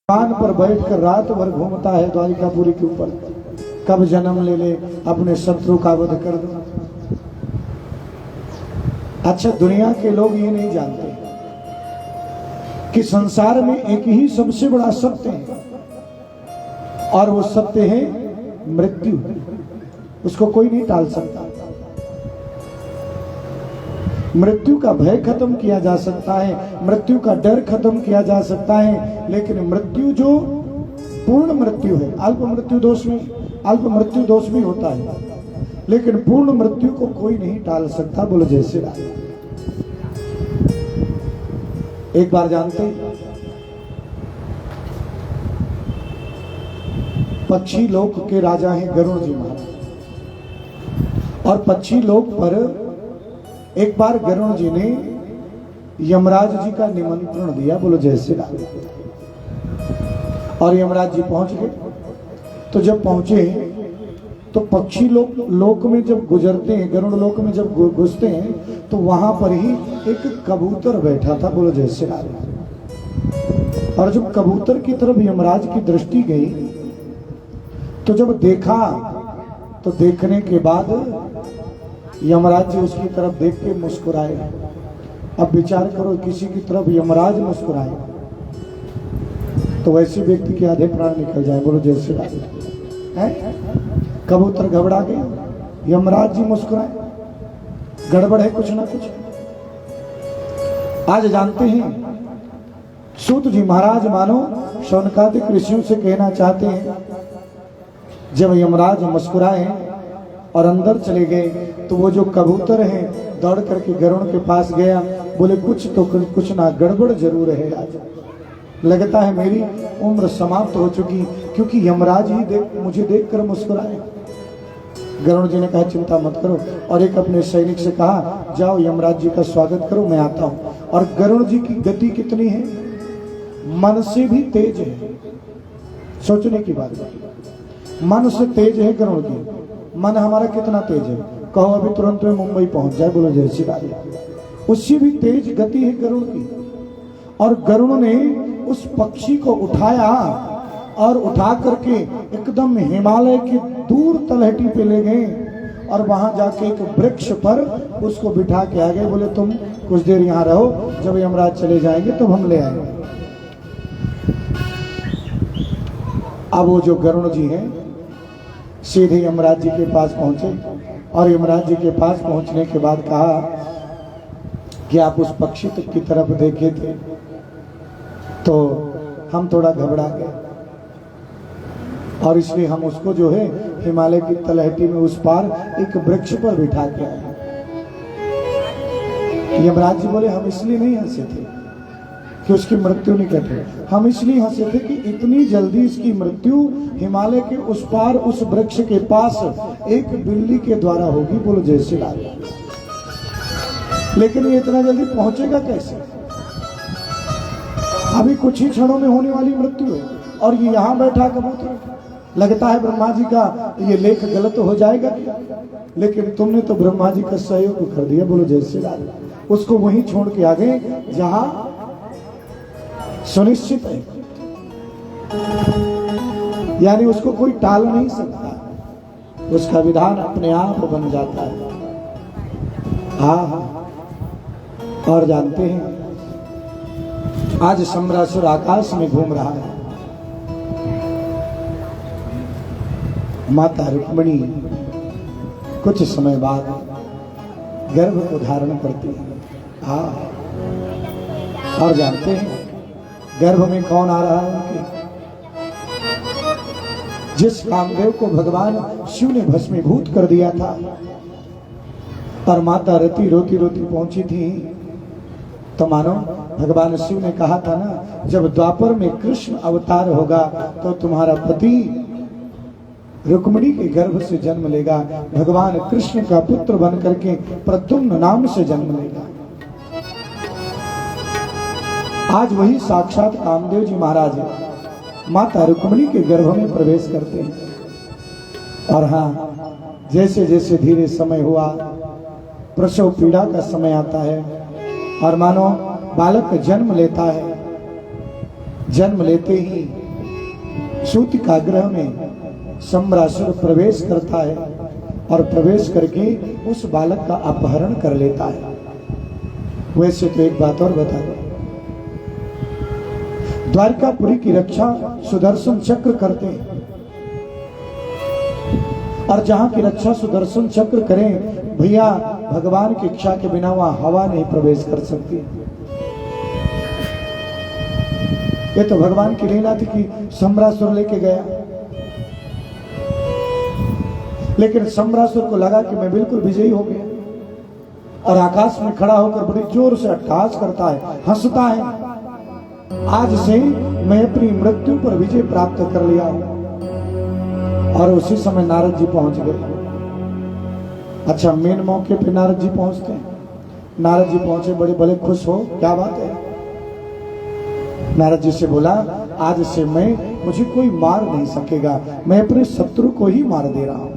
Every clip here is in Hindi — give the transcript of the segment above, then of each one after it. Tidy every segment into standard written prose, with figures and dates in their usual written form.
विमान पर बैठकर रात भर घूमता है द्वारिकापुरी के ऊपर, कब जन्म ले ले अपने शत्रु का वध कर दो। अच्छा, दुनिया के लोग ये नहीं जानते कि संसार में एक ही सबसे बड़ा सत्य है और वो सत्य है मृत्यु। उसको कोई नहीं टाल सकता। मृत्यु का भय खत्म किया जा सकता है, मृत्यु का डर खत्म किया जा सकता है, लेकिन मृत्यु जो पूर्ण मृत्यु है, अल्प मृत्यु दोष भी होता है, लेकिन पूर्ण मृत्यु को कोई नहीं टाल सकता। बोलो जय श्री राम। एक बार जानते हैं, पक्षी लोक के राजा हैं गरुड़ जी महाराज, और पक्षी लोक पर एक बार गरुड़ जी ने यमराज जी का निमंत्रण दिया। बोलो जय श्री राम। और यमराज जी पहुंच गए। तो जब पहुंचे तो पक्षी लोक में जब गुजरते हैं, गरुड़ लोक में जब घुसते हैं, तो वहां पर ही एक कबूतर बैठा था। बोलो जय श्री राम। और जब कबूतर की तरफ यमराज की दृष्टि गई तो जब देखा तो देखने के बाद यमराज जी उसकी तरफ देख के मुस्कुराए। अब विचार करो, किसी की तरफ यमराज मुस्कुराए तो वैसे व्यक्ति के आधे प्राण निकल जाए। बोलो जय श्री राम। कबूतर घबरा गया, यमराज जी मुस्कुराए, गड़बड़ है कुछ ना कुछ। आज जानते हैं, सूत जी महाराज मानो शौनकादिक ऋषियों से कहना चाहते हैं, जब यमराज मुस्कुराए और अंदर चले गए तो वो जो कबूतर है दौड़ करके गरुड़ के पास गया। बोले कुछ ना गड़बड़ जरूर है। आज लगता है मेरी उम्र समाप्त हो चुकी, क्योंकि यमराज ही मुझे देखकर मुस्कुराए। गरुड़ जी ने कहा चिंता मत करो, और एक अपने सैनिक से कहा जाओ यमराज जी का स्वागत करो, मैं आता हूं। और गरुड़ जी की गति कितनी है, मन से भी तेज है। सोचने की बात है, मन से तेज है गरुड़ जी। मन हमारा कितना तेज है, कहो अभी तुरंत में मुंबई पहुंच जाए। बोलो जय श्री राम। उससे भी तेज गति है गरुड़ की। और गरुड़ ने उस पक्षी को उठाया और उठा करके एकदम हिमालय की दूर तलहटी पे ले गए, और वहां जाके एक वृक्ष पर उसको बिठा के आ गए। बोले तुम कुछ देर यहाँ रहो, जब यमराज चले जाएंगे तब हम ले आएंगे। अब वो जो गरुड़ जी हैं सीधे यमराज जी के पास पहुंचे, और यमराज जी के पास पहुंचने के बाद कहा कि आप उस पक्षी की तरफ देखे थे तो हम थोड़ा घबरा गए, और इसलिए हम उसको जो है हिमालय की तलहटी में उस पार एक वृक्ष पर बिठा के आए। यमराज जी बोले हम इसलिए नहीं हंसे थे कि उसकी मृत्यु नहीं घटे, हम इसलिए हंसे थे कि इतनी जल्दी इसकी मृत्यु हिमालय के उस पार उस वृक्ष के पास एक बिल्ली के द्वारा होगी। बोलो जय श्री राम। लेकिन ये इतना जल्दी पहुंचेगा कैसे, अभी कुछ ही क्षणों में होने वाली मृत्यु है, और ये यहां बैठा कबूतर। लगता है ब्रह्मा जी का ये लेख गलत हो जाएगा, लेकिन तुमने तो ब्रह्मा जी का सहयोग कर दिया। बोलो जय श्री राम। उसको वहीं छोड़ के आ गए जहां सुनिश्चित है, यानी उसको कोई टाल नहीं सकता, उसका विधान अपने आप बन जाता है। हाँ, और जानते हैं आज सम्रासुर आकाश में घूम रहा है। माता रुक्मिणी कुछ समय बाद गर्भ को धारण करती है। हाँ, और जानते हैं गर्भ में कौन आ रहा है उनके, जिस कामदेव को भगवान शिव ने भस्मीभूत कर दिया था, और माता रति रोती रोती पहुंची थी। तो मानो भगवान शिव ने कहा था ना, जब द्वापर में कृष्ण अवतार होगा तो तुम्हारा पति रुक्मिणी के गर्भ से जन्म लेगा, भगवान कृष्ण का पुत्र बन करके प्रद्युम्न नाम से जन्म लेगा। आज वही साक्षात कामदेव जी महाराज माता रुक्मिणी के गर्भ में प्रवेश करते हैं। और हाँ, जैसे जैसे धीरे समय हुआ, प्रसव पीड़ा का समय आता है, और मानो बालक जन्म लेता है, जन्म लेते ही सूतिकागृह में सम्रासुर प्रवेश करता है और प्रवेश करके उस बालक का अपहरण कर लेता है। वैसे तो एक बात और बता दो, द्वारकापुरी की रक्षा सुदर्शन चक्र करते हैं, और जहां की रक्षा सुदर्शन चक्र करें भैया, भगवान की इच्छा के बिना वहां हवा नहीं प्रवेश कर सकती। ये तो भगवान की लीला थी कि सम्रासुर लेके गया, लेकिन सम्रासुर को लगा कि मैं बिल्कुल विजयी हो गया, और आकाश में खड़ा होकर बड़ी जोर से अट्टहास करता है, हंसता है, आज से मैं अपनी मृत्यु पर विजय प्राप्त कर लिया हूं। और उसी समय नारद जी पहुंच गए। अच्छा, मेन मौके पे नारद जी पहुंचते हैं। नारद जी पहुंचे, बड़े बड़े खुश हो, क्या बात है। नारद जी से बोला, आज से मुझे कोई मार नहीं सकेगा, मैं अपने शत्रु को ही मार दे रहा हूं।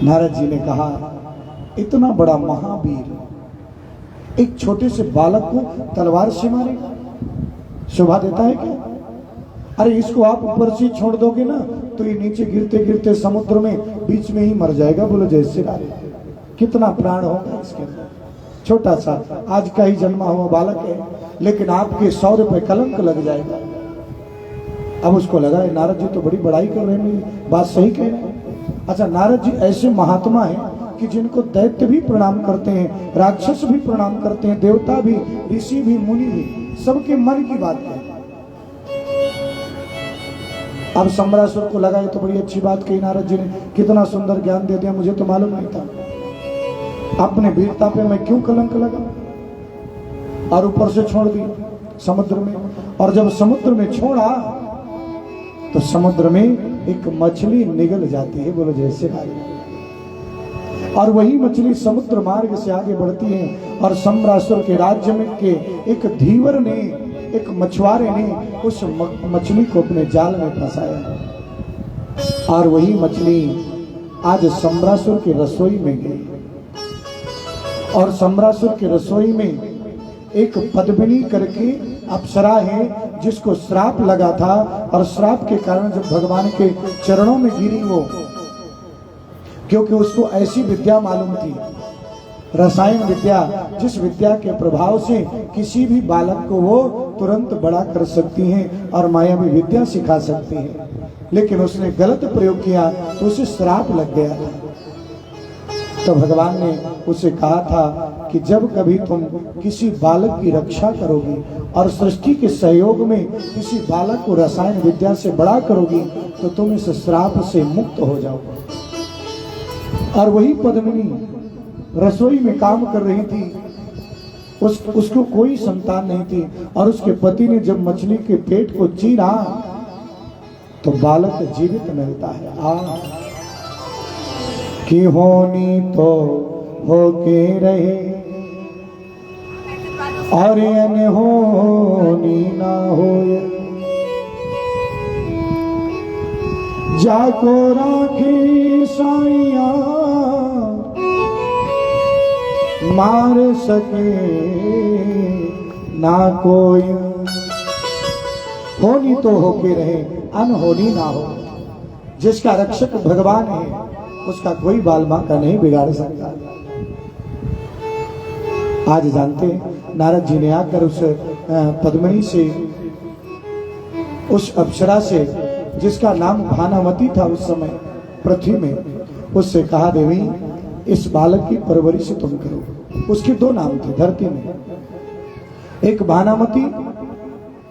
नारद जी ने कहा, इतना बड़ा महावीर एक छोटे से बालक को तलवार से मारेगा, शोभा देता है क्या? अरे इसको आप ऊपर से छोड़ दोगे ना तो ये नीचे गिरते गिरते समुद्र में बीच में ही मर जाएगा। बोलो जय श्री राम। कितना प्राण होगा इसके अंदर। छोटा सा आज का ही जन्मा हुआ बालक है, लेकिन आपके 100 रुपए कलंक लग जाएगा। अब उसको लगा नारद जी तो बड़ी बड़ाई कर रहे हैं, मेरी बात सही कह रहे हैं। अच्छा, नारद जी ऐसे महात्मा हैं कि जिनको दैत्य भी प्रणाम करते हैं, राक्षस भी प्रणाम करते हैं, देवता भी, ऋषि भी, मुनि भी, सबके मन की बात है। अब सम्रासुर को लगा ये तो बड़ी अच्छी बात कही नारद जी ने, कितना सुंदर ज्ञान दे दिया, मुझे तो मालूम नहीं था, अपने वीरता पे मैं क्यों कलंक लगा। और ऊपर से छोड़ दिया समुद्र में, और जब समुद्र में छोड़ा तो समुद्र में एक मछली निगल जाती है। बोलो जय श्री राम। और वही मछली समुद्र मार्ग से आगे बढ़ती है, और सम्रासुर के राज्य में के एक धीवर ने, एक मछुआरे ने उस मछली को अपने जाल में फंसाया, और वही मछली आज सम्रासुर की रसोई में गई। और सम्रासुर की रसोई में एक पद्मिनी करके अप्सरा है, जिसको श्राप लगा था, और श्राप के कारण जब भगवान के चरणों में गिरी वो, क्योंकि उसको ऐसी विद्या मालूम थी, रसायन विद्या, जिस विद्या के प्रभाव से किसी भी बालक को वो तुरंत बड़ा कर सकती हैं और मायावी विद्या सिखा सकती हैं, लेकिन उसने गलत प्रयोग किया तो उसे श्राप लग गया था। तो भगवान ने उसे कहा था कि जब कभी तुम किसी बालक की रक्षा करोगी और सृष्टि के सहयोग में किसी बालक को रसायन विद्या से बड़ा करोगी तो तुम इस श्राप से मुक्त हो जाओगे। और वही पद्मिनी रसोई में काम कर रही थी, उसको कोई संतान नहीं थी, और उसके पति ने जब मछली के पेट को चीरा तो बालक जीवित मिलता है। कि होनी तो होके रहे और अनहोनी ना होए, जाको राखी साइया मार सके ना कोई। होनी तो होके रहे, अनहोनी ना हो। जिसका रक्षक भगवान है उसका कोई बाल मां का नहीं बिगाड़ सकता। आज जानते हैं नारद जी ने आकर उस पद्मिनी से, उस अप्सरा से जिसका नाम भानामती था उस समय पृथ्वी में, उससे कहा देवी इस बालक की परवरिश तुम करो। उसके दो नाम थे धरती में, एक भानामती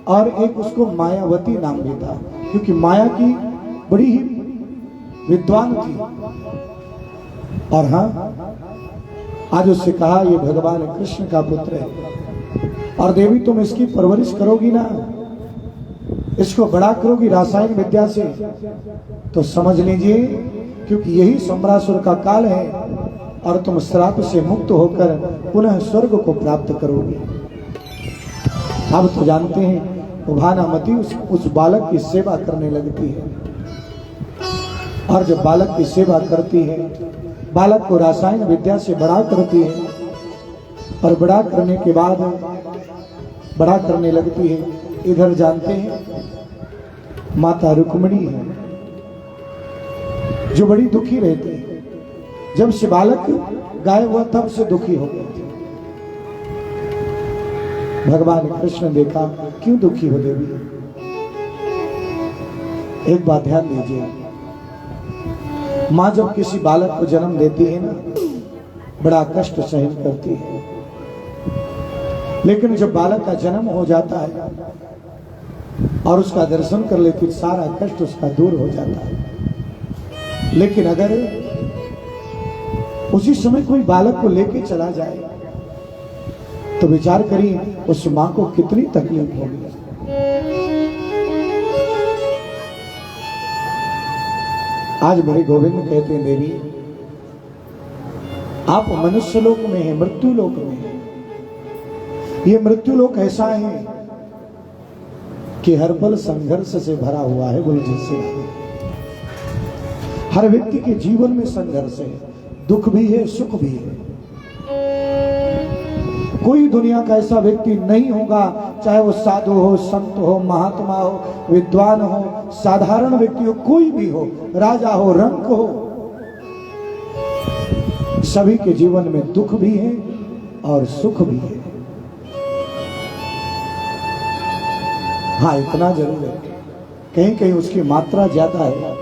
और एक उसको मायावती नाम भी था, क्योंकि माया की बड़ी ही विद्वान थी। और हाँ, आज उससे कहा ये भगवान कृष्ण का पुत्र है और देवी तुम इसकी परवरिश करोगी ना, इसको बड़ा करोगी रासायन विद्या से, तो समझ लीजिए क्योंकि यही सम्रासुर का काल है और तुम श्राप से मुक्त होकर पुनः स्वर्ग को प्राप्त करोगी। अब तो जानते हैं भानामती उस बालक की सेवा करने लगती है, और जब बालक की सेवा करती है, बालक को रासायन विद्या से बड़ा करती है, और बड़ा करने के बाद बड़ा करने लगती है इधर जानते हैं माता रुक्मिणी है जो बड़ी दुखी रहती है। जब से बालक गायब हुआ तब से दुखी हो गई थी। भगवान कृष्ण देखा, क्यों दुखी हो देवी? एक बात ध्यान दीजिए, मां जब किसी बालक को जन्म देती है ना, बड़ा कष्ट सहन करती है, लेकिन जब बालक का जन्म हो जाता है और उसका दर्शन कर लेती, सारा कष्ट उसका दूर हो जाता है। लेकिन अगर उसी समय कोई बालक को लेके चला जाए तो विचार करिए उस मां को कितनी तकलीफ होगी। आज मेरे गोविंद कहते हैं, देवी आप मनुष्य लोक में हैं, मृत्यु लोक में हैं। ये मृत्यु लोक ऐसा है कि हर पल संघर्ष से भरा हुआ है। बोलो जैसे हर व्यक्ति के जीवन में संघर्ष है, दुख भी है, सुख भी है। कोई दुनिया का ऐसा व्यक्ति नहीं होगा, चाहे वो साधु हो, संत हो, महात्मा हो, विद्वान हो, साधारण व्यक्ति हो, कोई भी हो, राजा हो, रंक हो, सभी के जीवन में दुख भी है और सुख भी है। हाँ, इतना जरूर है, कहीं कहीं उसकी मात्रा ज्यादा है,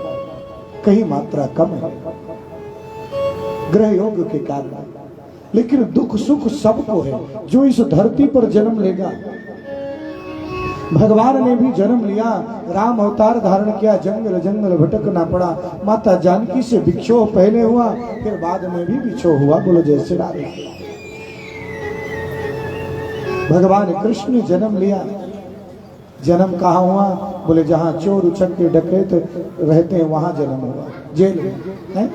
कहीं मात्रा कम है ग्रह योग के कारण। लेकिन दुख सुख सबको है। जो इस धरती पर जन्म लेगा, भगवान ने भी जन्म लिया, राम अवतार धारण किया, जंगल जंगल भटकना पड़ा, माता जानकी से विक्षोभ पहले हुआ, फिर बाद में भी विक्षोभ हुआ। बोलो जय श्री राम। भगवान कृष्ण ने जन्म लिया, जन्म कहाँ हुआ? बोले जहां चोर उचक्के डकैत रहते हैं वहां जन्म हुआ, जेल है।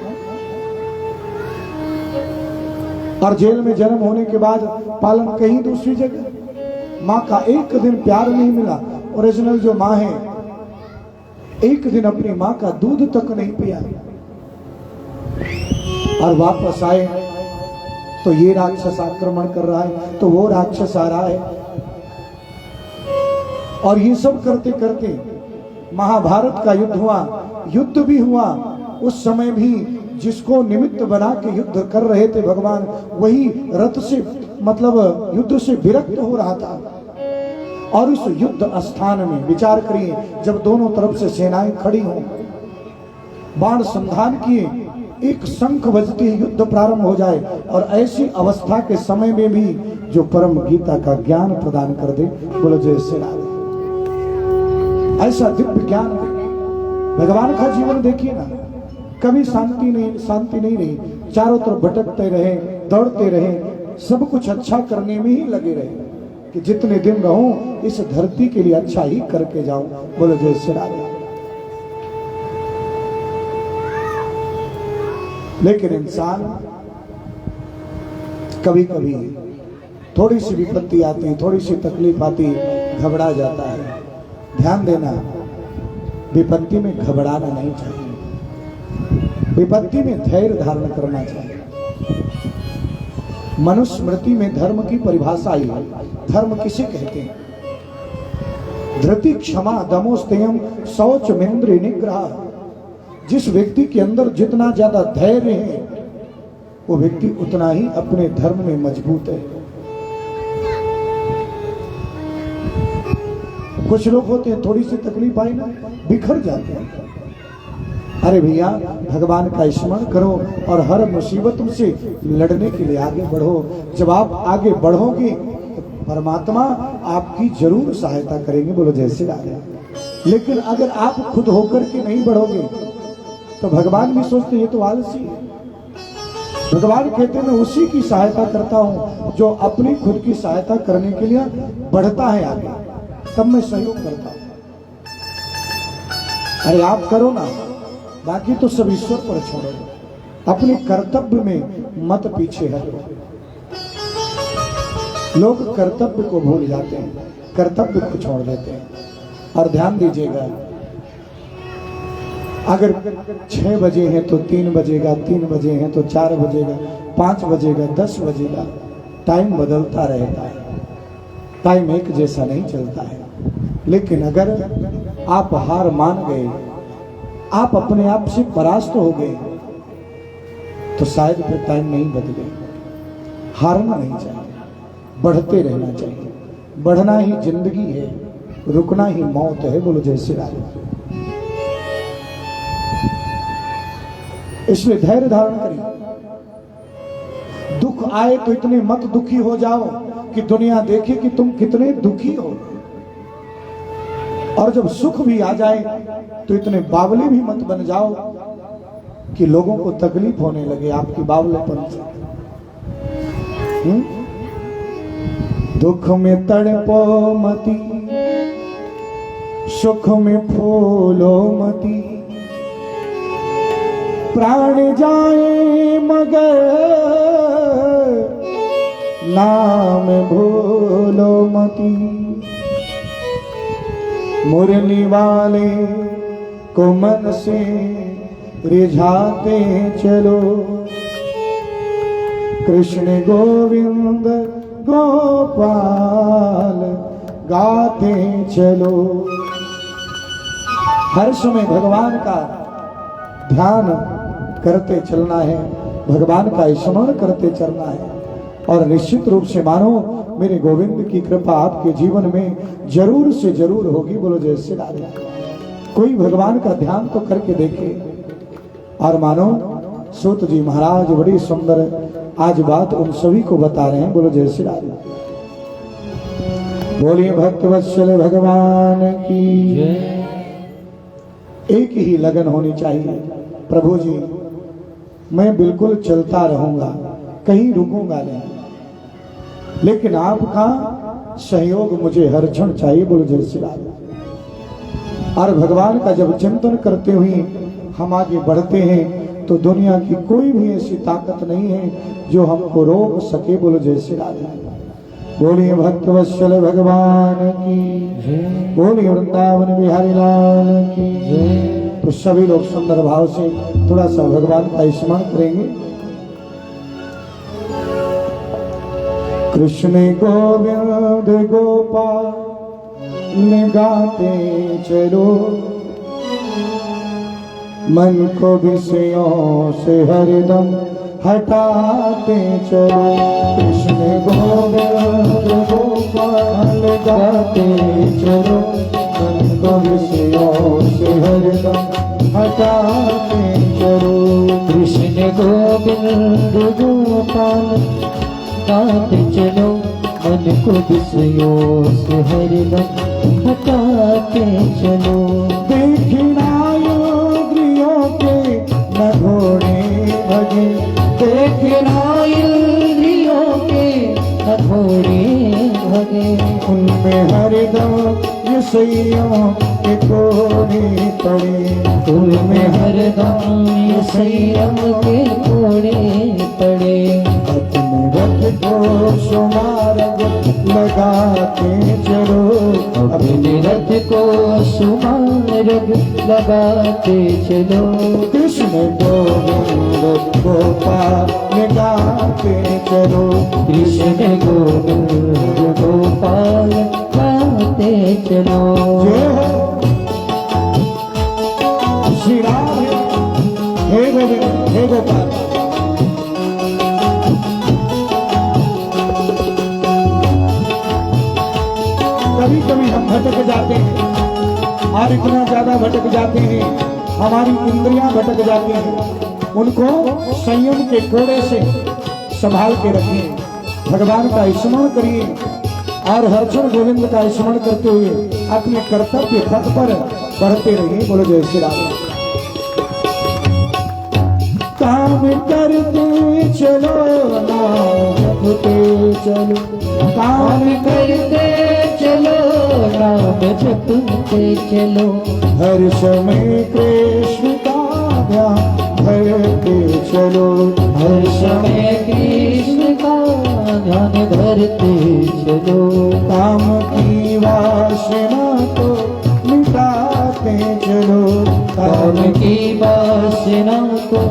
और जेल में जन्म होने के बाद पालन कहीं दूसरी जगह। माँ का एक दिन प्यार नहीं मिला। ओरिजिनल जो माँ है, एक दिन अपनी माँ का दूध तक नहीं पिया, और वापस आए तो ये राक्षस आक्रमण कर रहा है, तो वो राक्षस आ रहा है, और ये सब करते करते महाभारत का युद्ध हुआ। युद्ध भी हुआ, उस समय भी जिसको निमित्त बना के युद्ध कर रहे थे भगवान, वही रथ से मतलब युद्ध से विरक्त हो रहा था। और उस युद्ध स्थान में विचार करिए, जब दोनों तरफ से सेनाएं खड़ी हों, बाण संधान किए, एक शंख बजते ही युद्ध प्रारंभ हो जाए, और ऐसी अवस्था के समय में भी जो परम गीता का ज्ञान प्रदान कर दे। बोलो जय श्री राम। ऐसा दिव्य ज्ञान भगवान का जीवन देखिए ना, कभी शांति नहीं रही, चारों तरफ भटकते रहे, दौड़ते रहे, सब कुछ अच्छा करने में ही लगे रहे कि जितने दिन रहूं इस धरती के लिए अच्छा ही करके जाऊं। बोलो जय श्री राम। लेकिन इंसान कभी कभी थोड़ी सी विपत्ति आती, थोड़ी सी तकलीफ आती, घबरा जाता है। ध्यान देना, विपत्ति में घबराना नहीं चाहिए, विपत्ति में धैर्य धारण करना चाहिए। मनुस्मृति में धर्म की परिभाषा आई है। धर्म किसे कहते हैं? धृति, क्षमा, दमोस्तेयम, शौच, मेन्द्र निग्रह। जिस व्यक्ति के अंदर जितना ज्यादा धैर्य है, वो व्यक्ति उतना ही अपने धर्म में मजबूत है। कुछ लोग होते हैं, थोड़ी सी तकलीफ आई ना, बिखर जाते हैं। अरे भैया, भगवान का स्मरण करो और हर मुसीबत से लड़ने के लिए आगे बढ़ो। जब आप आगे बढ़ोगे तो परमात्मा आपकी जरूर सहायता करेंगे। बोलो जय श्री राम। लेकिन अगर आप खुद होकर के नहीं बढ़ोगे तो भगवान भी सोचते ये तो आलसी है। भगवान कहते हैं मैं उसी की सहायता करता हूं जो अपनी खुद की सहायता करने के लिए बढ़ता है आगे, तब मैं सहयोग करता हूं। अरे आप करो ना, बाकी तो सब ईश्वर पर छोड़ो। अपने कर्तव्य में मत पीछे हटो। लोग कर्तव्य को भूल जाते हैं, कर्तव्य को छोड़ देते हैं। और ध्यान दीजिएगा, अगर 6 बजे हैं तो 3 बजेगा, 3 बजे हैं तो 4 बजेगा, 5 बजेगा, 10 बजेगा। टाइम बदलता रहता है, टाइम एक जैसा नहीं चलता है। लेकिन अगर आप हार मान गए, आप अपने आप से परास्त हो गए, तो शायद फिर टाइम नहीं बदले। हारना नहीं चाहिए, बढ़ते रहना चाहिए। बढ़ना ही जिंदगी है, रुकना ही मौत है। बोलो जय श्री राम। इसलिए धैर्य धारण करिए। दुख आए तो इतने मत दुखी हो जाओ कि दुनिया देखे कि तुम कितने दुखी हो, और जब सुख भी आ जाए तो इतने बावले भी मत बन जाओ कि लोगों को तकलीफ होने लगे आपकी बावलेपन से। दुख में तड़पो मती, सुख में फूलो मती, प्राण जाए मगर नाम भूलो मती। मुरली वाले को मन से रिझाते चलो, कृष्ण गोविंद गोपाल गाते चलो। हर समय भगवान का ध्यान करते चलना है, भगवान का स्मरण करते चलना है, और निश्चित रूप से मानो मेरे गोविंद की कृपा आपके जीवन में जरूर से जरूर होगी। बोलो जय श्री राम। कोई भगवान का ध्यान तो करके देखे। और मानो सूत जी महाराज बड़ी सुंदर आज बात उन सभी को बता रहे हैं। बोलो जय श्री राम। बोलिए भक्त वत्सल भगवान की। एक ही लगन होनी चाहिए, प्रभु जी मैं बिल्कुल चलता रहूंगा, कहीं रुकूंगा नहीं, लेकिन आपका सहयोग मुझे हर क्षण चाहिए। बोलो जय श्री राम। और भगवान का जब चिंतन करते हुए हम आगे बढ़ते हैं तो दुनिया की कोई भी ऐसी ताकत नहीं है जो हमको रोक सके। बोलो जय श्री राम। बोलिए भक्त वत्सल भगवान की। बोलिए वृंदावन बिहारी लाल की। तो सभी लोग सुंदर भाव से थोड़ा सा भगवान का स्मरण करेंगे। कृष्ण गोविंद गोपाल गाते चलो, मन को विषयों से हरदम हटाते चलो। कृष्ण गोविंद गोपाल गाते चलो, मन को विषयों से हरदम हटाते चलो। कृष्ण गोविंद गोपाल गाते चलो, मन को विषयों से हरदम हटाते चलो। देखना इंद्रियों के न घोड़े भगे, देखना इंद्रियों के न घोड़े भगे, उनमें हरदम विषयों के कोड़े पड़े, उनमें हरदम संयम के कोड़े पड़े। अपने रथ को सुमार्ग लगाते चलो, अपने रथ को सुमार्ग लगाते चलो। कृष्ण गोविंद गोपाल गाते चलो, कृष्ण गोविंद गोपाल गाते चलो। जय हो श्री राम। हे गोविंद हे गोपाल। कभी कभी हम भटक जाते हैं, और इतना ज्यादा भटक जाते हैं, हमारी इंद्रियां भटक जाती हैं। उनको संयम के कोड़े से संभाल के रखिए, भगवान का स्मरण करिए, और हर क्षण गोविंद का स्मरण करते हुए अपने कर्तव्य पथ पर बढ़ते रहिए। बोलो जय श्री राम। काम करते चलो नाम जपते चलो, काम करते चलो नाम जपते चलो। हर समय कृष्ण का ध्यान धरते चलो, हर समय कृष्ण का ध्यान धरते चलो। काम की वासना को मिटाते चलो, काम की वासना को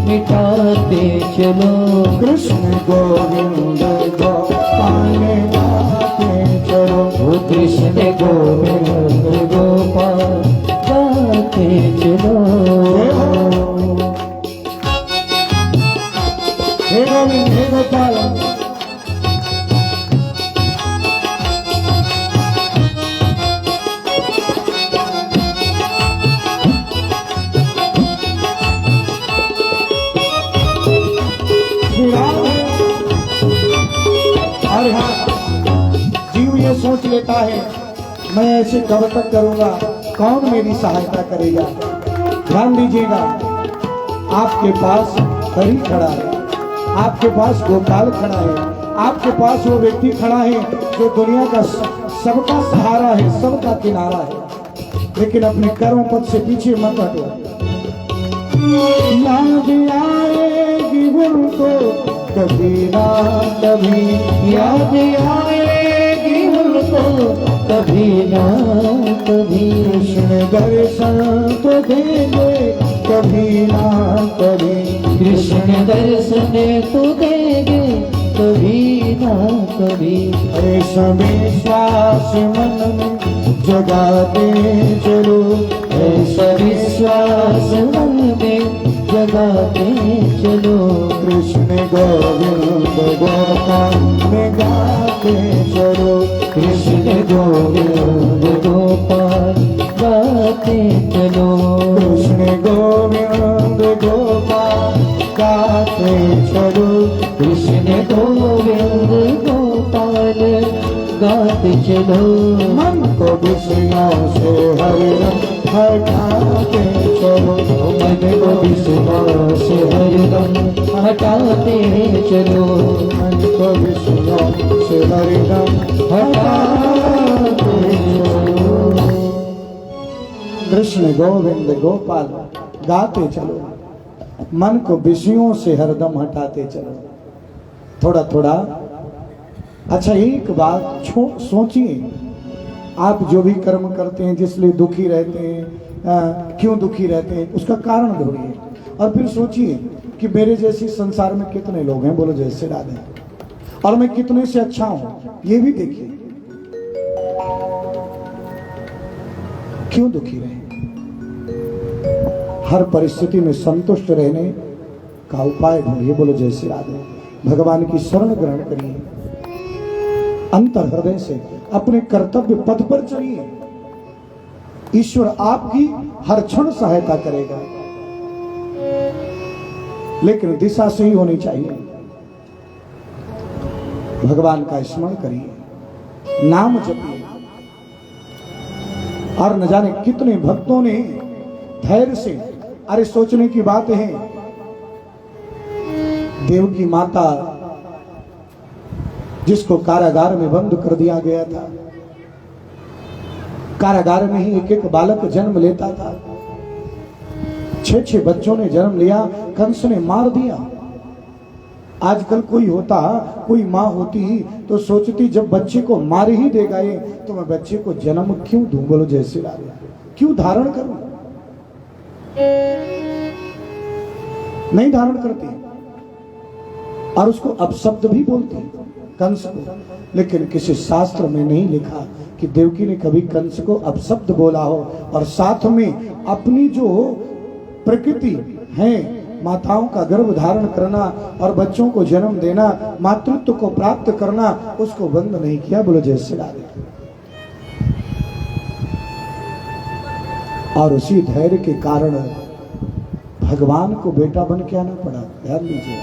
मिटाते चलो। कृष्ण गोविंद गोपाल गाते चलो, ओ कृष्ण कृष्ण गोविंद गोपाल गाते चलो। हे गोविंद हे गोपाल। श्री राम है। और हाँ, जीव ये सोच लेता है मैं ऐसे कब तक करूंगा, कौन मेरी सहायता करेगा। ध्यान दीजिएगा, आपके पास हरि खड़ा है, आपके पास गोपाल खड़ा है, आपके पास वो व्यक्ति खड़ा है जो दुनिया का सबका सहारा है, सबका किनारा है। लेकिन अपने कर्म पथ से पीछे मत हटो। याद आएगी उनको कभी ना कभी, याद आएगी उनको कभी ना कभी। कृष्ण दर्शन तो देंगे कभी ना कभी। कृष्ण दर्शन तो देंगे कभी ना कभी। ऐसा विश्वास मन में जगाते चलो, ऐसा विश्वास मन में जगाते चलो। कृष्ण गोविंद गोपाल में गाते चलो। कृष्ण गोविंद गोपाल गाते चलो। कृष्ण गोविंद गोपाल गाते चलो। कृष्ण गोविंद गोपाल गाते चलो। मन को विषयों से हरिरम हटाते चलो। मन को विश्वास से हरदम हटाते चलो। मन को विषयों से हरिरम हटाते चलो। कृष्ण गोविंद गोपाल गाते चलो, मन को विषयों से हरदम हटाते चलो। थोड़ा थोड़ा अच्छा एक बात सोचिए, आप जो भी कर्म करते हैं, जिसलिए दुखी रहते हैं, क्यों दुखी रहते हैं, उसका कारण ढूंढिए। और फिर सोचिए कि मेरे जैसे संसार में कितने लोग हैं, बोलो जय श्री राधे, और मैं कितने से अच्छा हूं, ये भी देखिए। क्यों दुखी रहे? हर परिस्थिति में संतुष्ट रहने का उपाय ढूंढिए, बोलो जय श्री राधे। भगवान की शरण ग्रहण करिए, अंतर हृदय से अपने कर्तव्य पथ पर चलिए। ईश्वर आपकी हर क्षण सहायता करेगा, लेकिन दिशा सही होनी चाहिए। भगवान का स्मरण करिए, नाम जपिए। और न जाने कितने भक्तों ने धैर्य से, अरे सोचने की बात है, देव की माता जिसको कारागार में बंद कर दिया गया था, कारागार में ही एक एक बालक जन्म लेता था, 6-6 बच्चों ने जन्म लिया, कंस ने मार दिया। आजकल कोई होता, कोई माँ होती तो सोचती जब बच्चे को मार ही देगा ये, तो मैं बच्चे को जन्म क्यों दूं, बोलो जय श्री राधे, क्यों धारण करूं? नहीं धारण करती, और उसको अपशब्द भी बोलती कंस को। लेकिन किसी शास्त्र में नहीं लिखा कि देवकी ने कभी कंस को अपशब्द बोला हो। और साथ में अपनी जो प्रकृति है, माताओं का गर्भ धारण करना और बच्चों को जन्म देना, मातृत्व को प्राप्त करना, उसको बंद नहीं किया, बोलो जय श्री राधे। और उसी धैर्य के कारण भगवान को बेटा बन के आना पड़ा। ध्यान दीजिए,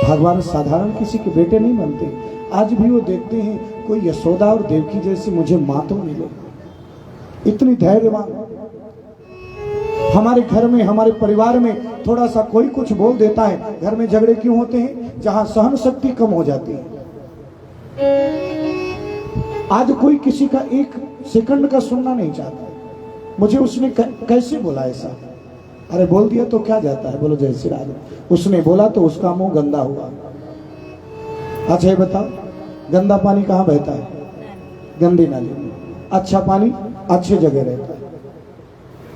भगवान साधारण किसी के बेटे नहीं बनते। आज भी वो देखते हैं कोई यशोदा और देवकी जैसी मुझे मां तो मिले, इतनी धैर्यवान। हमारे घर में, हमारे परिवार में थोड़ा सा कोई कुछ बोल देता है, घर में झगड़े क्यों होते हैं? जहां सहन शक्ति कम हो जाती है। आज कोई किसी का एक सेकंड का सुनना नहीं चाहता। मुझे उसने कैसे बोला ऐसा? अरे बोल दिया तो क्या जाता है, बोलो जय श्री राधे। उसने बोला तो उसका मुंह गंदा हुआ। अच्छा ये बताओ, गंदा पानी कहाँ बहता है? गंदी नाली में। अच्छा पानी अच्छी जगह रहता है।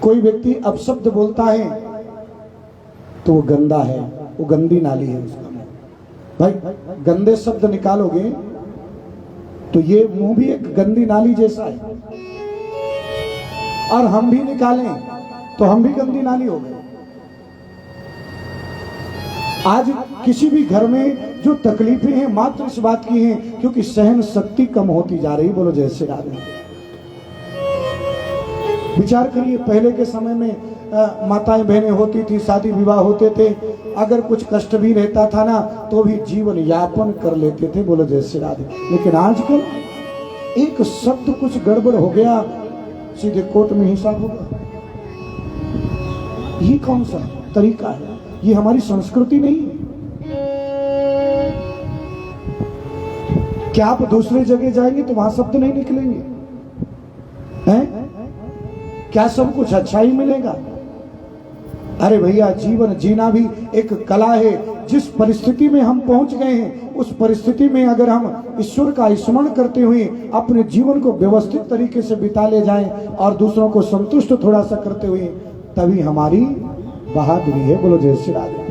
कोई व्यक्ति अपशब्द बोलता है तो वो गंदा है, वो गंदी नाली है उसका मुंह। भाई गंदे शब्द निकालोगे तो ये मुंह भी एक गंदी नाली जैसा है, और हम भी निकालें तो हम भी गंदी नाली हो गए। आज किसी भी घर में जो तकलीफें हैं मात्र इस बात की हैं क्योंकि सहन शक्ति कम होती जा रही। बोलो जय श्री राधे। विचार करिए, पहले के समय में माताएं बहनें होती थी, शादी विवाह होते थे, अगर कुछ कष्ट भी रहता था ना तो भी जीवन यापन कर लेते थे। बोलो जय श्री राधे। लेकिन आजकल एक शब्द कुछ गड़बड़ हो गया, सीधे कोर्ट में हिसाब होगा। ये कौन सा तरीका है? ये हमारी संस्कृति नहीं है। क्या आप दूसरे जगह जाएंगे तो वहां शब्द नहीं निकलेंगे हैं? क्या सब कुछ अच्छा ही मिलेगा? अरे भैया, जीवन जीना भी एक कला है। जिस परिस्थिति में हम पहुंच गए हैं उस परिस्थिति में अगर हम ईश्वर का स्मरण करते हुए अपने जीवन को व्यवस्थित तरीके से बिता ले जाएं और दूसरों को संतुष्ट थोड़ा सा करते हुए, तभी हमारी बहादुरी है। बोलो जय श्री राधे।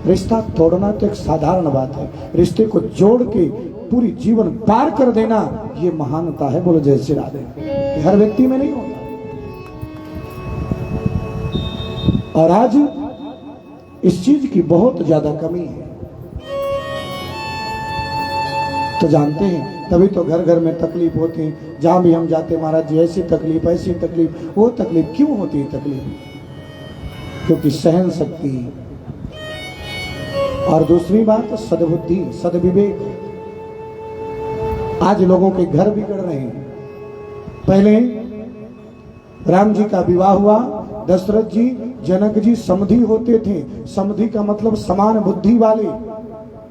रिश्ता तोड़ना तो एक साधारण बात है, रिश्ते को जोड़ के पूरी जीवन पार कर देना ये महानता है। बोलो जय श्री राधे। हर व्यक्ति में नहीं होता। और आज इस चीज की बहुत ज्यादा कमी है। तो जानते हैं, तभी तो घर घर में तकलीफ होती है। जहां भी हम जाते महाराज जी, ऐसी तकलीफ ऐसी तकलीफ। वो तकलीफ क्यों होती है? तकलीफ क्योंकि सहन शक्ति। और दूसरी बात सद्बुद्धि, सद्विवेक। आज लोगों के घर बिगड़ रहे हैं। पहले राम जी का विवाह हुआ, दशरथ जी जनक जी समधी होते थे। समधी का मतलब समान बुद्धि वाले,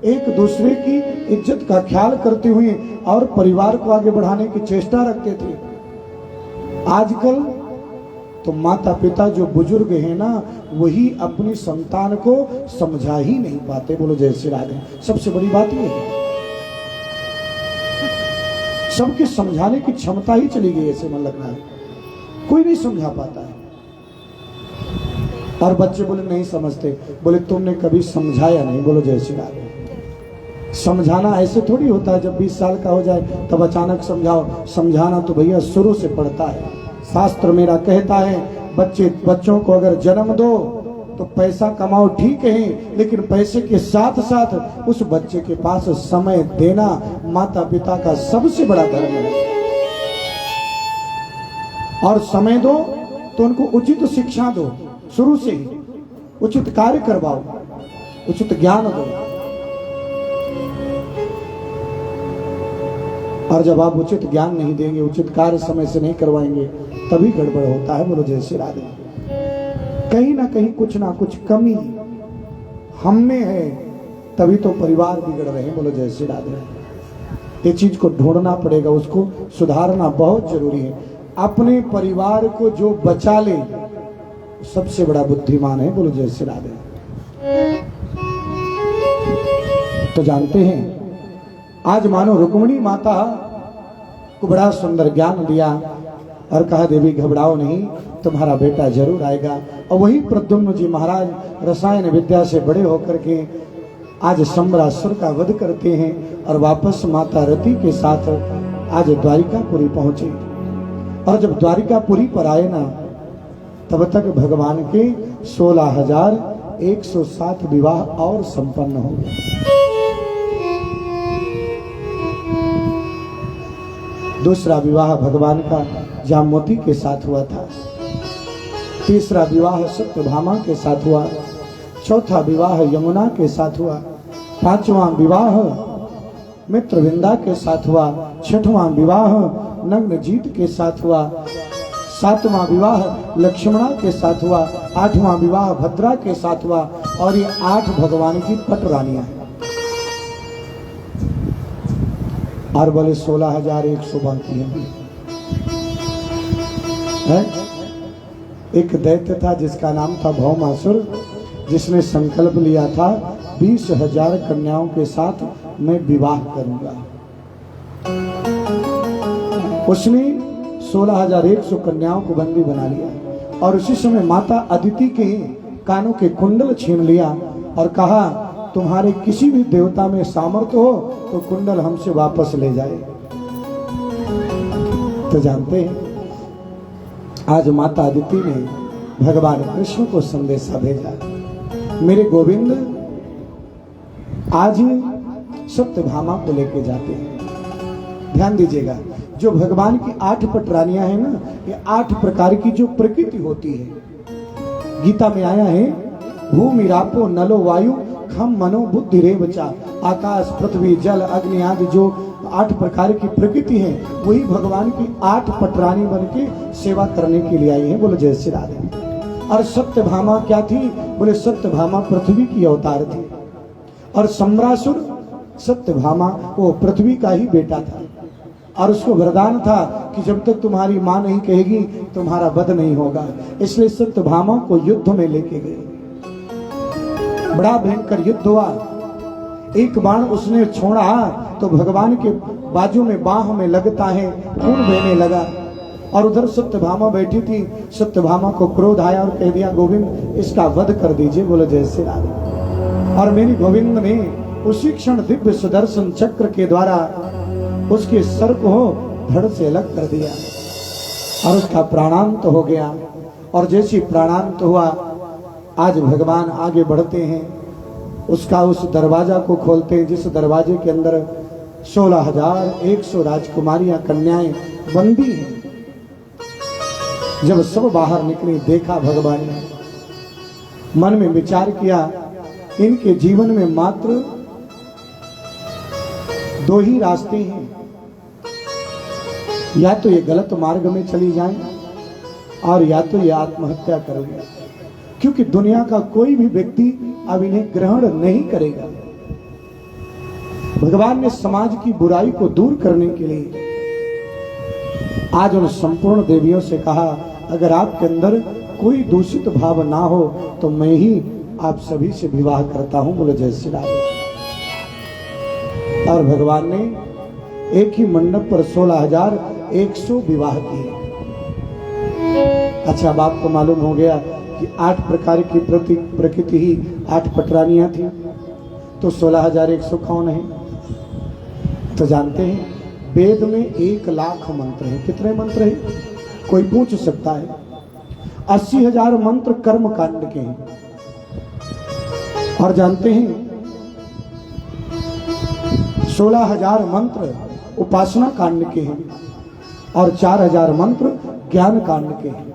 एक दूसरे की इज्जत का ख्याल करते हुए और परिवार को आगे बढ़ाने की चेष्टा रखते थे। आजकल तो माता पिता जो बुजुर्ग हैं ना, वही अपनी संतान को समझा ही नहीं पाते। बोलो जय श्री राधे। सबसे बड़ी बात यह है, सबके समझाने की क्षमता ही चली गई, ऐसे मन लग रहा है। कोई नहीं समझा पाता है। और बच्चे बोले नहीं समझते। बोले तुमने कभी समझाया नहीं। बोलो जय श्री राधे। समझाना ऐसे थोड़ी होता है जब 20 साल का हो जाए तब अचानक समझाओ। समझाना तो भैया शुरू से पड़ता है। शास्त्र मेरा कहता है, बच्चों को अगर जन्म दो तो पैसा कमाओ ठीक है, लेकिन पैसे के साथ साथ उस बच्चे के पास समय देना माता पिता का सबसे बड़ा धर्म है। और समय दो तो उनको उचित शिक्षा दो, शुरू से ही उचित कार्य करवाओ, उचित ज्ञान दो। और जब आप उचित ज्ञान नहीं देंगे, उचित कार्य समय से नहीं करवाएंगे, तभी गड़बड़ होता है। बोलो जय श्री राधे। कहीं ना कुछ कमी हम में है, तभी तो परिवार बिगड़ रहे हैं। बोलो जय श्री राधे। ये चीज को ढूंढना पड़ेगा, उसको सुधारना बहुत जरूरी है। अपने परिवार को जो बचा ले सबसे बड़ा बुद्धिमान है। बोलो जय श्री राधे। तो जानते हैं, आज मानो रुक्मिणी माता को बड़ा सुंदर ज्ञान दिया और कहा देवी घबराओ नहीं, तुम्हारा बेटा जरूर आएगा। और वही प्रद्युम्न जी महाराज रसायन विद्या से बड़े होकर के आज सम्रासुर का वध करते हैं और वापस माता रति के साथ आज द्वारिकापुरी पहुंचे। और जब द्वारिकापुरी पर आए ना, तब तक भगवान के 16,107 विवाह और संपन्न हो गए। दूसरा विवाह भगवान का जामवती के साथ हुआ था। तीसरा विवाह सत्यभामा के साथ हुआ। चौथा विवाह यमुना के साथ हुआ। पांचवा विवाह मित्रविंदा के साथ हुआ। छठवां विवाह नग्नजीत के साथ हुआ। सातवां विवाह लक्ष्मणा के साथ हुआ। आठवां विवाह भद्रा के साथ हुआ। और ये 8 भगवान की पटरानियां हैं। और बोले 16,100 बाकी हैं। एक दैत्य था जिसका नाम था भौमासुर, जिसने संकल्प लिया था 20,000 कन्याओं के साथ मैं विवाह करूंगा। उसने 16,100 कन्याओं को बंदी बना लिया और उसी समय माता अदिति के कानों के कुंडल छीन लिया और कहा, तुम्हारे किसी भी देवता में सामर्थ्य हो तो कुंडल हमसे वापस ले जाए। तो जानते हैं आज माता अदिति ने भगवान कृष्ण को संदेशा भेजा, मेरे गोविंद आज सत्यभामा को लेके जाते हैं। ध्यान दीजिएगा, जो भगवान की 8 पटरानियां हैं ना, ये 8 प्रकार की जो प्रकृति होती है, गीता में आया है भूमि रापो नलो वायु खम मनो बुद्धि रेवचा, आकाश पृथ्वी जल अग्नि आदि जो 8 प्रकार की प्रकृति है, वही भगवान की 8 पटरानी बन के सेवा करने के लिए आई है। बोलो जय श्री राधे। और सत्यभामा क्या थी? बोले सत्यभामा पृथ्वी की अवतार थी, और सम्रासुर सत्यभामा वो पृथ्वी का ही बेटा था, और उसको वरदान था कि जब तक तुम्हारी मां नहीं कहेगी तुम्हारा वध नहीं होगा। इसलिए सत्यभामा को युद्ध में लेके गए, बड़ा भयंकर युद्ध हुआ। एक बाण उसने छोड़ा तो भगवान के बाजू में बाह में लगता है, खून बहने लगा। और उधर सत्यभामा बैठी थी, सत्यभामा को क्रोध आया और कह दिया गोविंद इसका वध कर दीजिए। बोलो जय श्री राधे। और मेरी गोविंद ने उसी क्षण दिव्य सुदर्शन चक्र के द्वारा उसके सर को धड़ से अलग कर दिया और उसका प्राणांत हो गया। और जैसी प्राणांत हुआ, आज भगवान आगे बढ़ते हैं, उसका उस दरवाजा को खोलते हैं जिस दरवाजे के अंदर 16,100 राजकुमारियां कन्याएं बंदी हैं। जब सब बाहर निकली, देखा भगवान ने, मन में विचार किया इनके जीवन में मात्र 2 ही रास्ते हैं, या तो ये गलत मार्ग में चली जाएं और या तो ये आत्महत्या करेंगे, क्योंकि दुनिया का कोई भी व्यक्ति अब इन्हें ग्रहण नहीं करेगा। भगवान ने समाज की बुराई को दूर करने के लिए आज उन संपूर्ण देवियों से कहा अगर आपके अंदर कोई दूषित भाव ना हो तो मैं ही आप सभी से विवाह करता हूं। बोलो जय श्री राधे। और भगवान ने एक ही मंडप पर 16,100 विवाह किए। अच्छा, अब आपको मालूम हो गया कि 8 प्रकार की प्रकृति ही 8 पटरानियां थी, तो 16,100 कौन है? तो जानते हैं वेद में 1,00,000 मंत्र हैं। कितने मंत्र हैं? कोई पूछ सकता है। 80,000 मंत्र कर्म कांड के हैं। और जानते हैं 16,000 मंत्र उपासना कांड के हैं और 4,000 मंत्र ज्ञान कांड के हैं।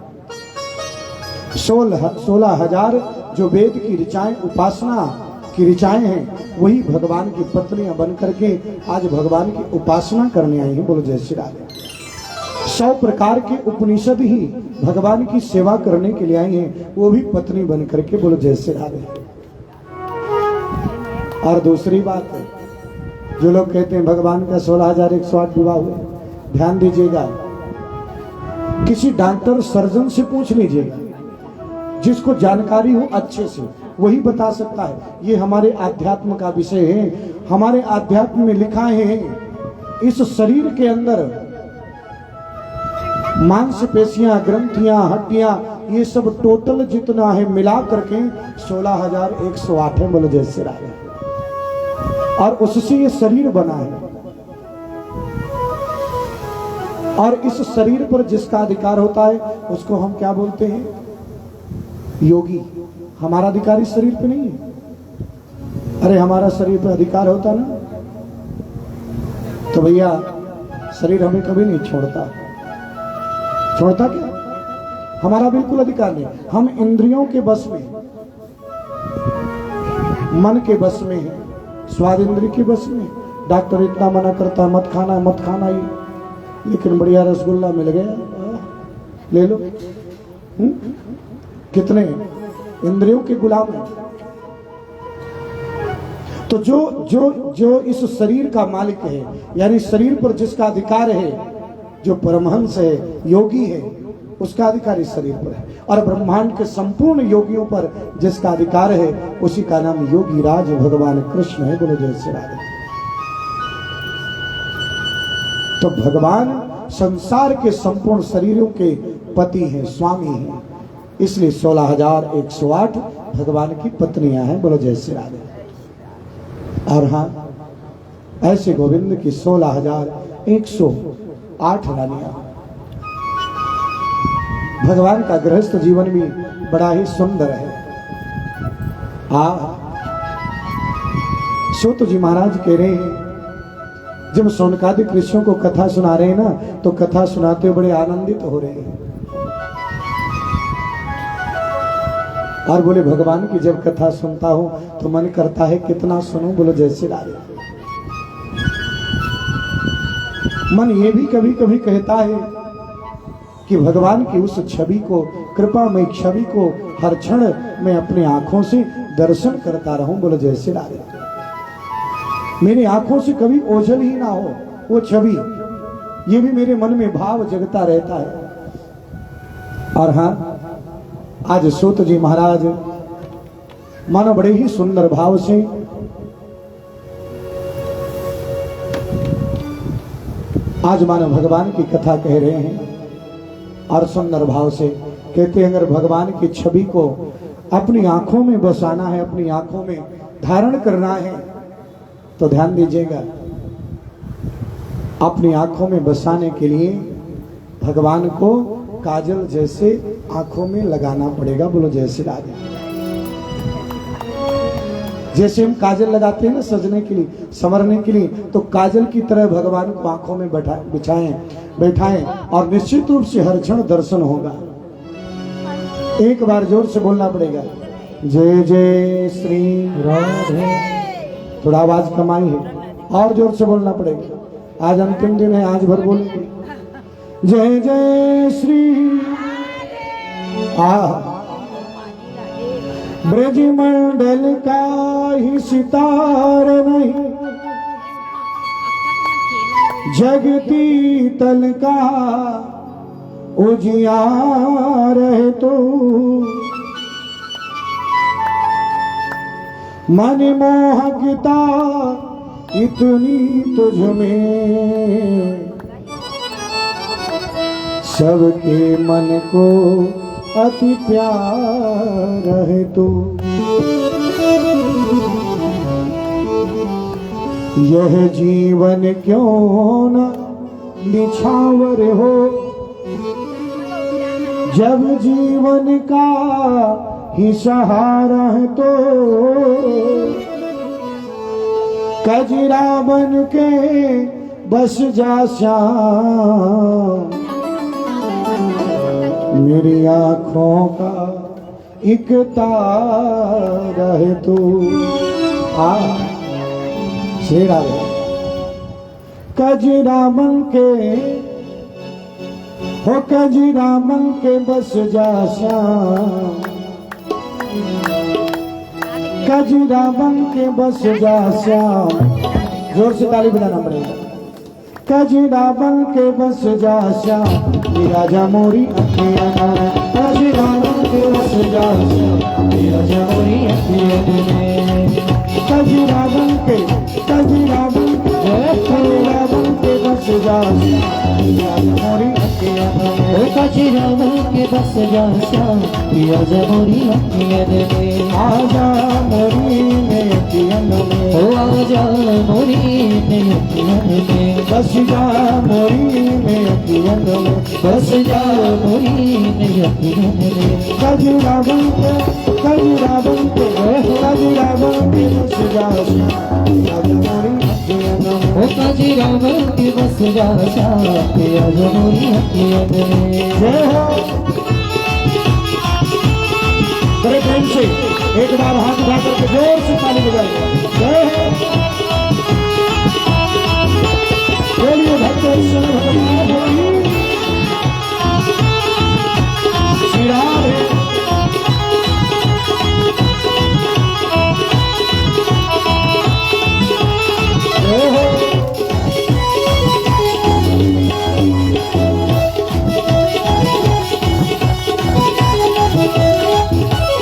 16,000 जो वेद की ऋचाएं, उपासना की ऋचाएं हैं, वही भगवान की पत्नियां बन करके आज भगवान की उपासना करने आई हैं। बोलो जय श्री राधे। 100 प्रकार के उपनिषद ही भगवान की सेवा करने के लिए आई हैं, वो भी पत्नी बन करके। बोलो जय श्री राधे। और दूसरी बात है, जो लोग कहते हैं भगवान का 16,108 विवाह हुए, ध्यान दीजिएगा, किसी डॉक्टर सर्जन से पूछ लीजिएगा, जिसको जानकारी हो अच्छे से, वही बता सकता है। ये हमारे आध्यात्म का विषय है। हमारे आध्यात्म में लिखा है इस शरीर के अंदर मांसपेशियां, ग्रंथियां, हड्डियां, ये सब टोटल जितना है मिला करके 16,108 है। बोलो जय श्री राधे। और उससे ये शरीर बना है, और इस शरीर पर जिसका अधिकार होता है उसको हम क्या बोलते हैं? योगी। हमारा अधिकार इस शरीर पे नहीं है। अरे हमारा शरीर पे अधिकार होता ना तो भैया शरीर हमें कभी नहीं छोड़ता। छोड़ता क्या? हमारा बिल्कुल अधिकार नहीं। हम इंद्रियों के बस में, मन के बस में है, स्वाद इंद्रिय के बस में। डॉक्टर इतना मना करता है मत खाना मत खाना ही, लेकिन बढ़िया रसगुल्ला मिल गया, ले लो। कितने इंद्रियों के गुलाम हैं। तो जो इस शरीर का मालिक है, यानी शरीर पर जिसका अधिकार है, जो परमहंस है, योगी है, उसका अधिकार इस शरीर पर है। और ब्रह्मांड के संपूर्ण योगियों पर जिसका अधिकार है, उसी का नाम योगी राज भगवान कृष्ण है। बोलो जय श्री राधे। तो भगवान संसार के संपूर्ण शरीरों के पति हैं, स्वामी हैं। इसलिए 16,108 भगवान की पत्नियां हैं। बोलो जय श्री राधे। और हाँ, ऐसे गोविंद की 16,108 रानियां। भगवान का गृहस्थ जीवन भी बड़ा ही सुंदर है। सूत जी महाराज कह रहे हैं, जब शौनकादिक ऋषियों को कथा सुना रहे हैं ना, तो कथा सुनाते हुए बड़े आनंदित हो रहे हैं। और बोले भगवान की जब कथा सुनता हूं तो मन करता है कितना सुनूं, बोलो जैसे लाले। मन ये भी कभी कभी कहता है कि भगवान की उस छवि को, कृपामय छवि को हर क्षण मैं अपनी आंखों से दर्शन करता रहूं, बोलो जैसे लाले। मेरी आंखों से कभी ओझल ही ना हो वो छवि, ये भी मेरे मन में भाव जगता रहता है। और हाँ, आज सूत जी महाराज मानो बड़े ही सुंदर भाव से आज मानो भगवान की कथा कह रहे हैं, और सुंदर भाव से कहते हैं अगर भगवान की छवि को अपनी आंखों में बसाना है, अपनी आंखों में धारण करना है, तो ध्यान दीजिएगा, अपनी आंखों में बसाने के लिए भगवान को काजल जैसे आंखों में लगाना पड़ेगा, बोलो जैसे राधे। जैसे हम काजल लगाते हैं ना सजने के लिए, संवरने के लिए, तो काजल की तरह भगवान को आंखों में बैठाएं और निश्चित रूप से हर क्षण दर्शन होगा। एक बार जोर से बोलना पड़ेगा, जय जय श्री राधे। थोड़ा आवाज कमाई है, और जोर से बोलना पड़ेगा। आज अंतिम दिन है, आज भर बोलेंगे जय जय श्री। ब्रज मंडल का ही सितार नहीं, जगती तल का उजियार है तो, मन मोहकता इतनी तुझ में, सबके मन को अति प्यार है तू। यह जीवन क्यों न निछावर हो, जब जीवन का ही सहारा है तो, कजरा बन के बस जा श्याम, मेरी आंखों का एक तारा है तू। शेरा कजरा बन के हो, कजरा बन के बस जा श्याम, कजरा बन के बस जा श्याम। जोर से ताली बजाना पड़ेगा। कजरा बन के बस जा श्याम, राजा मोरी अखियां, कजरा बन के बस जा श्याम, राजा मोरी अखियां, कजरा बन के, कजरा बन के, कजरा बन के बस जा श्याम, राजा मोरी अखियां, कजरा बन के बस जा श्याम, राजा मोरी अखियां, आजा मोरी में अखियां में, आजा मोरी में अखियां में, बस जा मोरी में अखियां में, बस जा मोरी में अखियां में, कजरा बन के, कजरा बन के, कजरा बन के बस जा श्याम, राजा मोरी अखियां में, कजरा बन के बस जा श्याम, राजा मोरी अखियां में। जय हो। बड़े प्रेम से एक बार हाथ उठा करके जोर से ताली बजाइए। जय हो। बोलिए भक्तेश्वर भगवान श्री राधे। जय हो।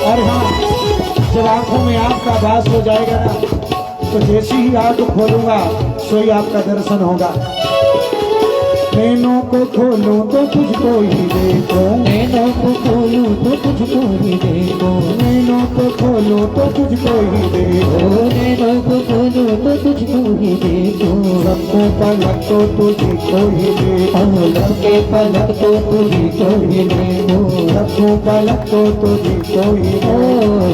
और हाँ, जब आंखों में आपका वास हो जाएगा ना, तो जैसी ही आंख खोलूंगा सोई आपका दर्शन होगा। नैनों को खोलूं तो तुझको ही देखो, नैनों को खोलूं तो तुझको ही देखो, नैनों को खोलूं तो तुझको ही देखो, नैनों को खोलूं तो तुझको ही देखो, लपकों पलक तो तुझे को ही देखो, लपके पलक तो तुझे को ही देखो, लपकों पलक तो तुझे को ही देखो,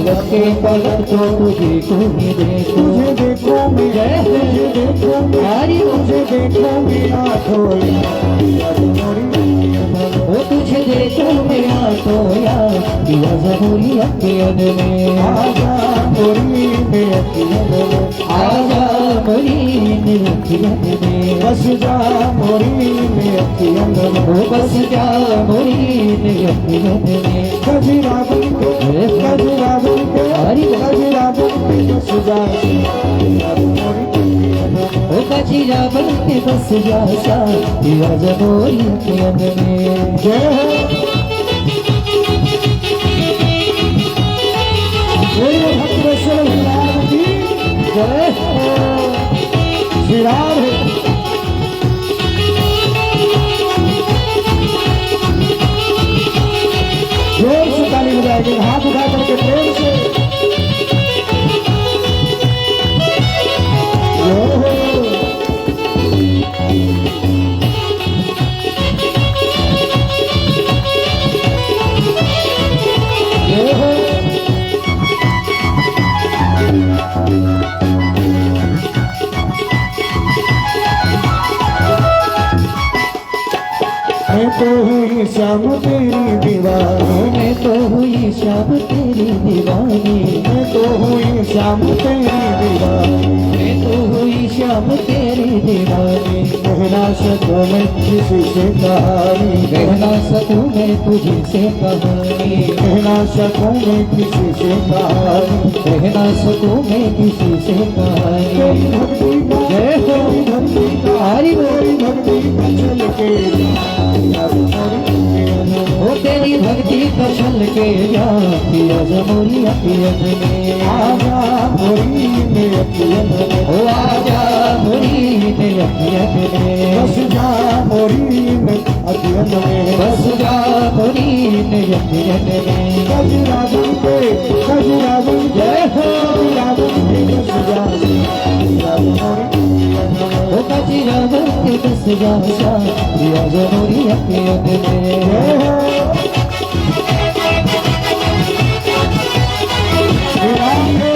लपके पलक तो तुझे को ही देखो। तुझे देखो मैं, तुझे देखो मैं, तुझे देखो मेरा खोया वो तुझे देखो मेरा खोया, दिया जरूरी अखियन में। आजा मोरी में अखियन में, आजा मोरी में अखियन में, बस जा मोरी में अखियन में, वो बस जा मोरी में अखियन में। गजरा बनके, गजरा बनके, गजरा बनके बस जा वो कचिरा बनके बस जा सा, दिया जरूरी अखियन में। जय हो मेरे भक्त श्रीराम की जय हो। श्री राम है जोर से ताली बजाएंगे, हाथ उठा करके प्रेम से जय हो। जय हो मैं तो हुई श्याम तेरी दीवानी, मैं तो हुई शाम तेरी दीवानी, मैं तो हुई श्याम तेरी दीवानी, मैं तो हुई शाम तेरी दीवानी। कहना सकूं मैं किसी से कहानी, कहना सकूं मैं तुझे से कहानी, कहना सकूं मैं किसी से कहानी, कहना सकूं मैं किसी से कहानी। तेरी भक्ति का, जय हो। तेरी भक्ति का, हरि बोल। तेरी भक्ति का चल के वो तेरी भक्ति का छल के जा, पिया जमोरी अखियन में। आजा मोरी में अखियन में, ओ आजा मोरी में अखियन में, बस जा मोरी में अखियन में, बस जा मोरी में अखियन में। गजरा बनके, गजरा बनके, जय हो। गजरा बनके बस जा वो कचिरा बनके बस जा सा, पिया जमोरी अखियन में। जय हो श्री राम है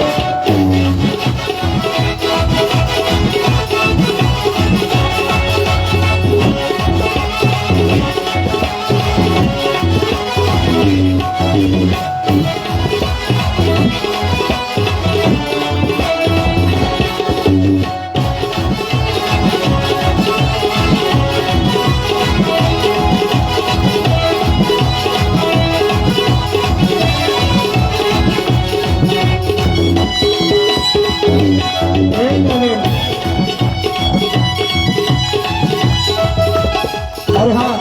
अरे हाँ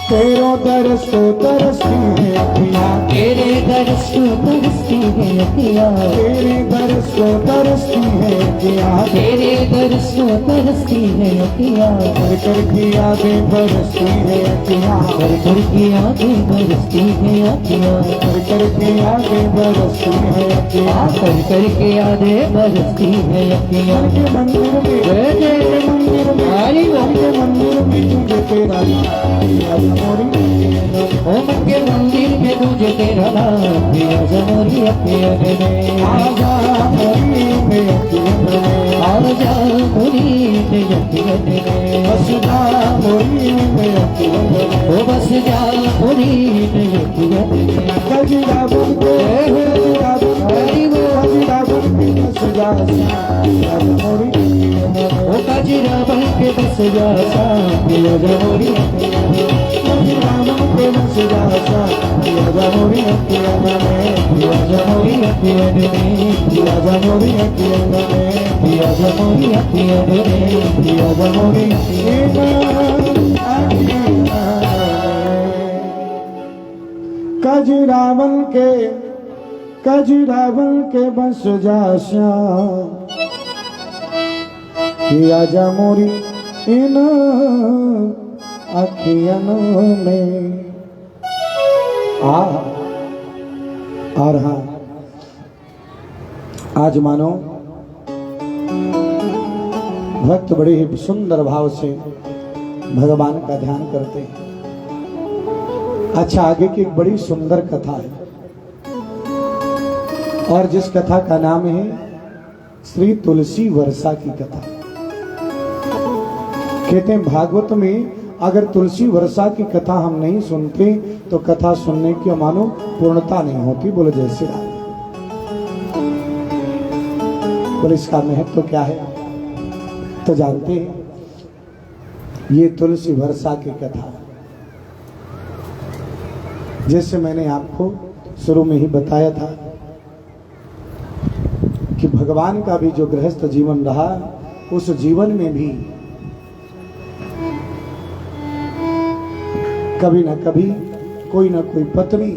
तेरो दरस तो तरसती है अखियाँ, तेरे दर्श को तरसती है अखियाँ, तेरे दरस तो तरसती है अखियाँ, तेरे दर्श को तरसती है अखियाँ। कर कर की यादें बरसती है अखियाँ, कर कर की आंखें बरसती है अखियाँ, कर कर की यादें बरसती है अखियाँ, कर कर के यादें बरसती है अखियाँ। मन के मंदिर में, जय जय मन के मंदिर में, हरि बोल। मन के मंदिर में तुझे तेरा याद मोरी ओ मन के मंदिर में तुझे तेरा नाम, पिया जमोरी अखियन में। आजा मोरी में अखियन में, आजा मोरी में अखियन में, बस जा मोरी में अखियन में, ओ बस जा मोरी में अखियन में। गजरा बनके, गजरा बनके, गजरा बनके बस जा याद मोरी ओ कजरा बनके बस जा सा, पिया जमोरी अखियन में। गजरा बनके बस जा याद मोरी अखियन में, पिया जमोरी अखियन में, याद मोरी अखियन में, पिया जमोरी अखियन में। याद मोरी कजरा बनके, कजरा बनके बस जा श्याम, किया जा मोरी इन अखियन में। और हाँ आज मानो भक्त बड़े ही सुंदर भाव से भगवान का ध्यान करते हैं। अच्छा, आगे की एक बड़ी सुंदर कथा है और जिस कथा का नाम है श्री तुलसी वर्षा की कथा। कहते हैं भागवत में अगर तुलसी वर्षा की कथा हम नहीं सुनते तो कथा सुनने की मानो पूर्णता नहीं होती। बोले जय श्री राम। बोले इसका महत्व तो क्या है? तो जानते हैं, ये तुलसी वर्षा की कथा, जैसे मैंने आपको शुरू में ही बताया था कि भगवान का भी जो गृहस्थ जीवन रहा, उस जीवन में भी कभी न कभी कोई ना कोई पत्नी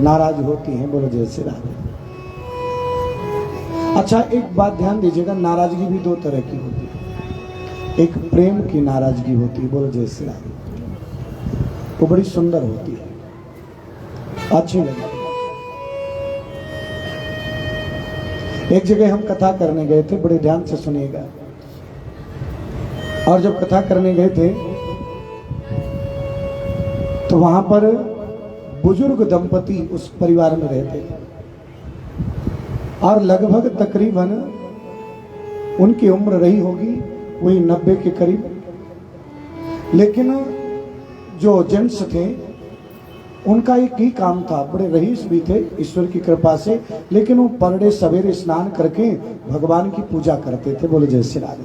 नाराज होती है। बोलो जय श्री राम। अच्छा, एक बात ध्यान दीजिएगा, नाराजगी भी दो तरह की होती है। एक प्रेम की नाराजगी होती है, बोलो जय श्री राम, वो बड़ी सुंदर होती है, अच्छी लगती है। एक जगह हम कथा करने गए थे, बड़े ध्यान से सुनिएगा। और जब कथा करने गए थे तो वहां पर बुजुर्ग दंपति उस परिवार में रहते थे और लगभग तकरीबन उनकी उम्र रही होगी वही 90 के करीब। लेकिन जो जेंट्स थे उनका एक ही काम था, बड़े रईस भी थे ईश्वर की कृपा से, लेकिन वो पर डे सवेरे स्नान करके भगवान की पूजा करते थे। बोले जय श्री राम।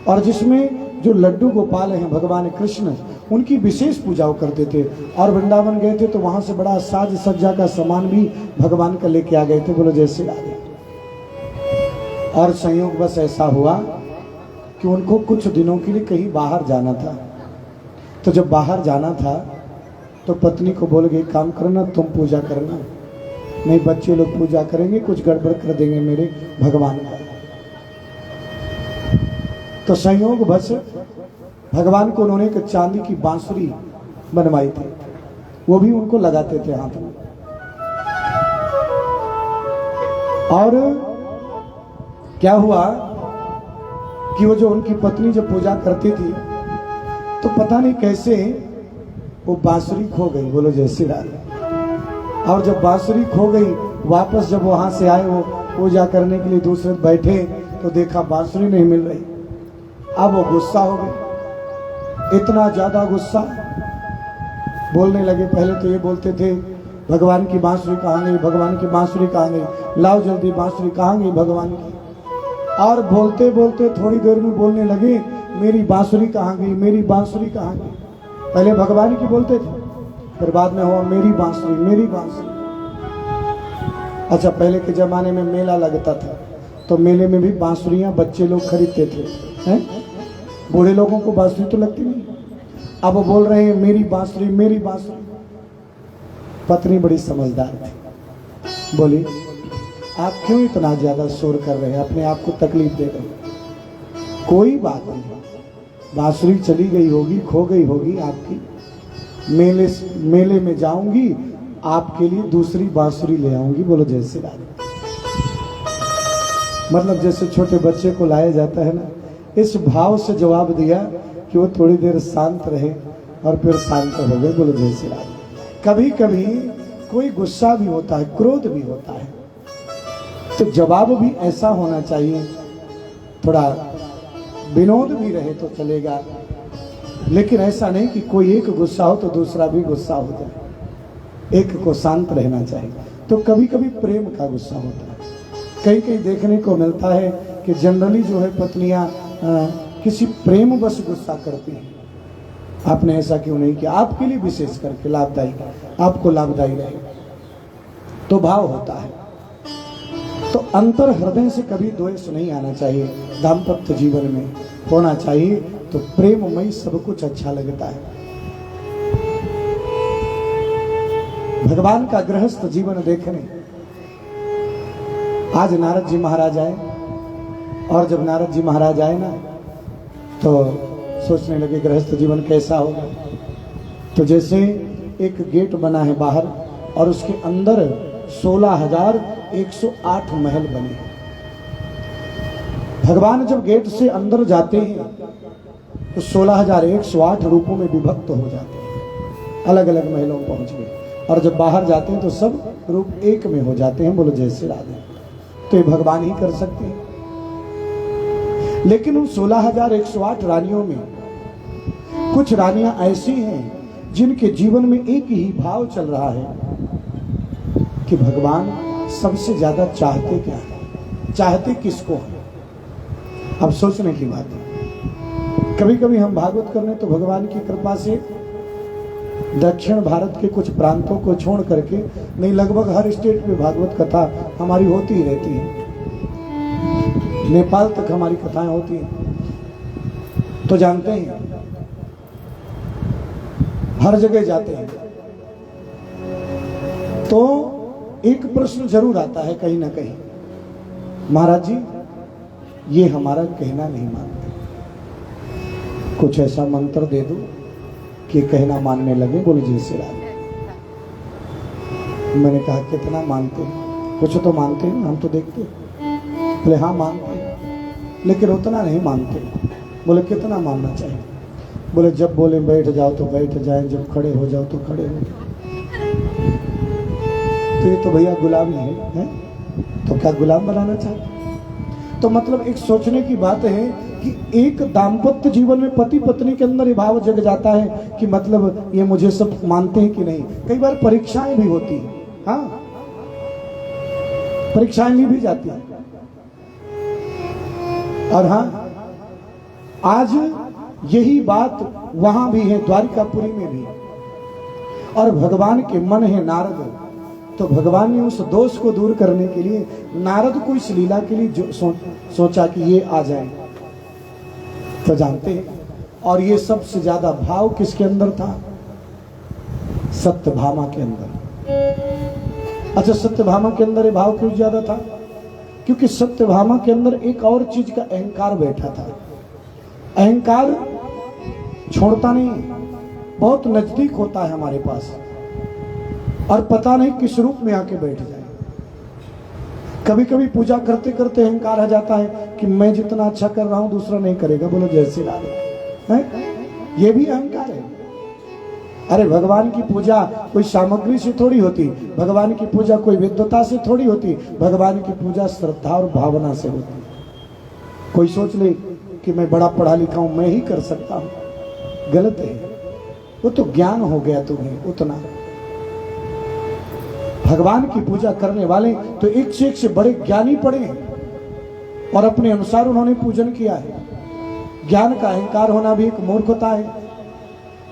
और जिसमें जो लड्डू गोपाल हैं भगवान कृष्ण, उनकी विशेष पूजा करते थे। और वृंदावन गए थे तो वहां से बड़ा साज सज्जा का सामान भी भगवान का लेके आ गए थे। बोलो जय श्री राम। और संयोग बस ऐसा हुआ कि उनको कुछ दिनों के लिए कहीं बाहर जाना था। तो जब बाहर जाना था तो पत्नी को बोल गए, काम करना, तुम पूजा करना, नहीं बच्चे लोग पूजा करेंगे, कुछ गड़बड़ कर देंगे मेरे भगवान का। तो संयोग बस भगवान को उन्होंने एक चांदी की बांसुरी बनवाई थी, वो भी उनको लगाते थे हाथ में। और क्या हुआ कि वो जो उनकी पत्नी जब पूजा करती थी तो पता नहीं कैसे वो बांसुरी खो गई। बोलो जय श्री राम। और जब बांसुरी खो गई, वापस जब वहां से आए वो पूजा करने के लिए दूसरे बैठे तो देखा बांसुरी नहीं मिल रही। अब वो गुस्सा हो गए, इतना ज्यादा गुस्सा, बोलने लगे। पहले तो ये बोलते थे भगवान की बांसुरी कहाँ गई, भगवान की बांसुरी कहाँ गई, लाओ जल्दी बांसुरी कहाँ गई भगवान की। और बोलते बोलते थोड़ी देर में बोलने लगे, मेरी बांसुरी कहाँ गई, मेरी बांसुरी कहाँ गई। पहले भगवान की बोलते थे, फिर बाद में हुआ मेरी बांसुरी, मेरी बांसुरी। अच्छा, पहले के जमाने में मेला लगता था तो मेले में भी बांसुरियां बच्चे लोग खरीदते थे, हैं? बूढ़े लोगों को बांसुरी तो लगती नहीं। अब वो बोल रहे हैं मेरी बांसुरी, मेरी बांसुरी। पत्नी बड़ी समझदार थी, बोली आप क्यों इतना ज्यादा शोर कर रहे हैं, अपने आप को तकलीफ दे रहे हैं। कोई बात नहीं, बांसुरी चली गई होगी, खो गई होगी आपकी, मेले में जाऊंगी, आपके लिए दूसरी बांसुरी ले आऊंगी। बोलो जय श्री राम। मतलब जैसे छोटे बच्चे को लाया जाता है ना, इस भाव से जवाब दिया कि वो थोड़ी देर शांत रहे और फिर शांत हो गए। बोलो जय श्री राम। कभी कभी कोई गुस्सा भी होता है, क्रोध भी होता है, तो जवाब भी ऐसा होना चाहिए, थोड़ा विनोद भी रहे तो चलेगा, लेकिन ऐसा नहीं कि कोई एक गुस्सा हो तो दूसरा भी गुस्सा हो जाए। एक को शांत रहना चाहिए। तो कभी कभी प्रेम का गुस्सा होता है। कहीं कहीं देखने को मिलता है कि जनरली जो है पत्नियां किसी प्रेम बस गुस्सा करती हैं। आपने ऐसा क्यों नहीं किया, आपके लिए विशेष करके लाभदायी, आपको लाभदायी रहे, तो भाव होता है। तो अंतर हृदय से कभी द्वेष नहीं आना चाहिए। दाम्पत्य जीवन में होना चाहिए तो प्रेममय सब कुछ अच्छा लगता है। भगवान का गृहस्थ जीवन देखने आज नारद जी महाराज आए, और जब नारद जी महाराज आए ना तो सोचने लगे गृहस्थ जीवन कैसा होगा। तो जैसे एक गेट बना है बाहर और उसके अंदर 16,108 महल बने। भगवान जब गेट से अंदर जाते हैं तो 16,108 रूपों में विभक्त हो जाते हैं, अलग अलग महलों में पहुंच गए। और जब बाहर जाते हैं तो सब रूप एक में हो जाते हैं। बोलो जय श्री राधे। तो ये भगवान ही कर सकते हैं। लेकिन उन 16,108 रानियों में कुछ रानियां ऐसी हैं जिनके जीवन में एक ही भाव चल रहा है कि भगवान सबसे ज्यादा चाहते क्या है, चाहते किसको है। अब सोचने की बात है। कभी कभी हम भागवत करने तो भगवान की कृपा से दक्षिण भारत के कुछ प्रांतों को छोड़ करके, नहीं लगभग हर स्टेट में भागवत कथा हमारी होती ही रहती है। नेपाल तक हमारी कथाएं होती हैं। तो जानते हैं हर जगह जाते हैं तो एक प्रश्न जरूर आता है कहीं ना कहीं, महाराज जी ये हमारा कहना नहीं मानते, कुछ ऐसा मंत्र दे दो कि कहना मानने लगे। बोले जय श्री राधे। मैंने कहा कितना मानते हैं? कुछ तो मानते हैं, हम तो देखते हैं। बोले हाँ मानते हैं, लेकिन उतना नहीं मानते। बोले कितना मानना चाहिए? बोले जब बोले बैठ जाओ तो बैठ जाए, जब खड़े हो जाओ तो खड़े हो जाओ। तो ये तो भैया गुलामी है? तो क्या गुलाम बनाना चाहते? तो मतलब एक सोचने की बात है कि एक दाम्पत्य जीवन में पति पत्नी के अंदर ये भाव जग जाता है कि मतलब ये मुझे सब मानते हैं कि नहीं। कई बार परीक्षाएं भी होती है, हाँ परीक्षाएं ली भी जाती है। और हाँ आज यही बात वहां भी है, द्वारिकापुरी में भी। और भगवान के मन है नारद, तो भगवान ने उस दोष को दूर करने के लिए नारद को इस लीला के लिए जो सोचा कि ये आ जाए। तो जानते हैं, और ये सबसे ज्यादा भाव किसके अंदर था? सत्यभामा के अंदर। अच्छा सत्यभामा के अंदर ये भाव क्यों ज्यादा था? क्योंकि सत्यभामा के अंदर एक और चीज का अहंकार बैठा था। अहंकार छोड़ता नहीं, बहुत नजदीक होता है हमारे पास, और पता नहीं किस रूप में आके बैठ जाए। कभी कभी पूजा करते करते अहंकार आ जाता है कि मैं जितना अच्छा कर रहा हूं दूसरा नहीं करेगा। बोलो जय श्री राधे। ये भी अहंकार है। अरे भगवान की पूजा कोई सामग्री से थोड़ी होती, भगवान की पूजा कोई विद्वता से थोड़ी होती, भगवान की पूजा श्रद्धा और भावना से होती। कोई सोच ले कि मैं बड़ा पढ़ा लिखा हूं, मैं ही कर सकता हूं, गलत है। वो तो ज्ञान हो गया तुम्हें उतना। भगवान की पूजा करने वाले तो एक से बड़े ज्ञानी पड़े हैं और अपने अनुसार उन्होंने पूजन किया है। ज्ञान का अहंकार होना भी एक मूर्खता है,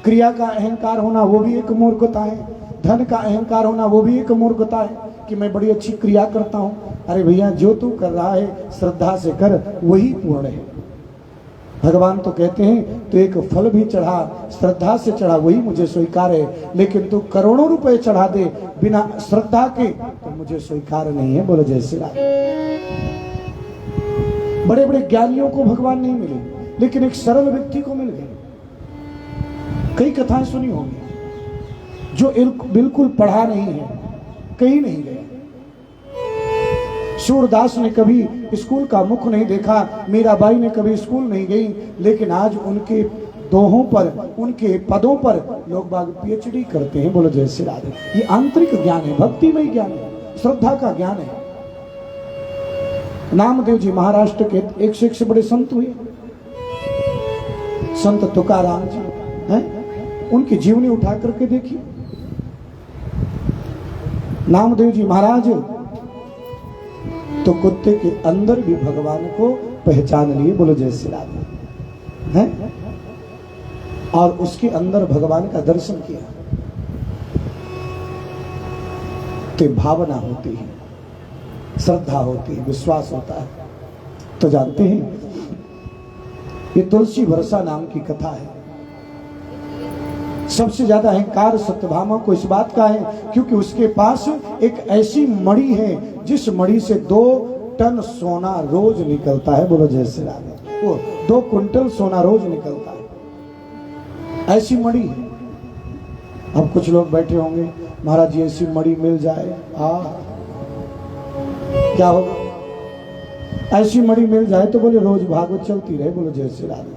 क्रिया का अहंकार होना वो भी एक मूर्खता है, धन का अहंकार होना वो भी एक मूर्खता है कि मैं बड़ी अच्छी क्रिया करता हूं। अरे भैया जो तू कर रहा है श्रद्धा से कर, वही पूर्ण है। भगवान तो कहते हैं तो एक फल भी चढ़ा, श्रद्धा से चढ़ा, वही मुझे स्वीकार है। लेकिन तू करोड़ों रुपए चढ़ा दे बिना श्रद्धा के तो मुझे स्वीकार नहीं है। बोलो जय श्री राम। बड़े बड़े ज्ञानियों को भगवान नहीं मिले, लेकिन एक सरल व्यक्ति को मिल गए। कई कथाएं सुनी होंगी जो बिल्कुल पढ़ा नहीं है, कहीं नहीं गए। सूरदास ने कभी स्कूल का मुख नहीं देखा, मीराबाई ने कभी स्कूल नहीं गई, लेकिन आज उनके दोहों पर, उनके पदों पर लोग बाग पीएचडी करते हैं। बोलो जय श्री राधे। ये आंतरिक ज्ञान है, भक्तिमय ज्ञान है, श्रद्धा का ज्ञान है। नामदेव जी महाराष्ट्र के एक से बड़े संत हुए, संत तुकाराम जी हैं, उनकी जीवनी उठा करके देखिए। नामदेव जी महाराज तो कुत्ते के अंदर भी भगवान को पहचान लिए। बोलो जय श्री राम हैं, और उसके अंदर भगवान का दर्शन किया। तो भावना होती है, श्रद्धा होती है, विश्वास होता है। तो जानते हैं ये तुलसी वर्षा नाम की कथा है। सबसे ज्यादा अहंकार सत्यभामा को इस बात का है क्योंकि उसके पास एक ऐसी मणि है जिस मणि से 2 टन सोना रोज निकलता है। बोलो जय श्री राम। वो 2 कुंटल सोना रोज निकलता है, ऐसी मणि है। अब कुछ लोग बैठे होंगे, महाराज जी ऐसी मणि मिल जाए क्या होगा? ऐसी मणि मिल जाए तो बोले रोज भागवत चलती रहे, बोलो जय श्री राधे।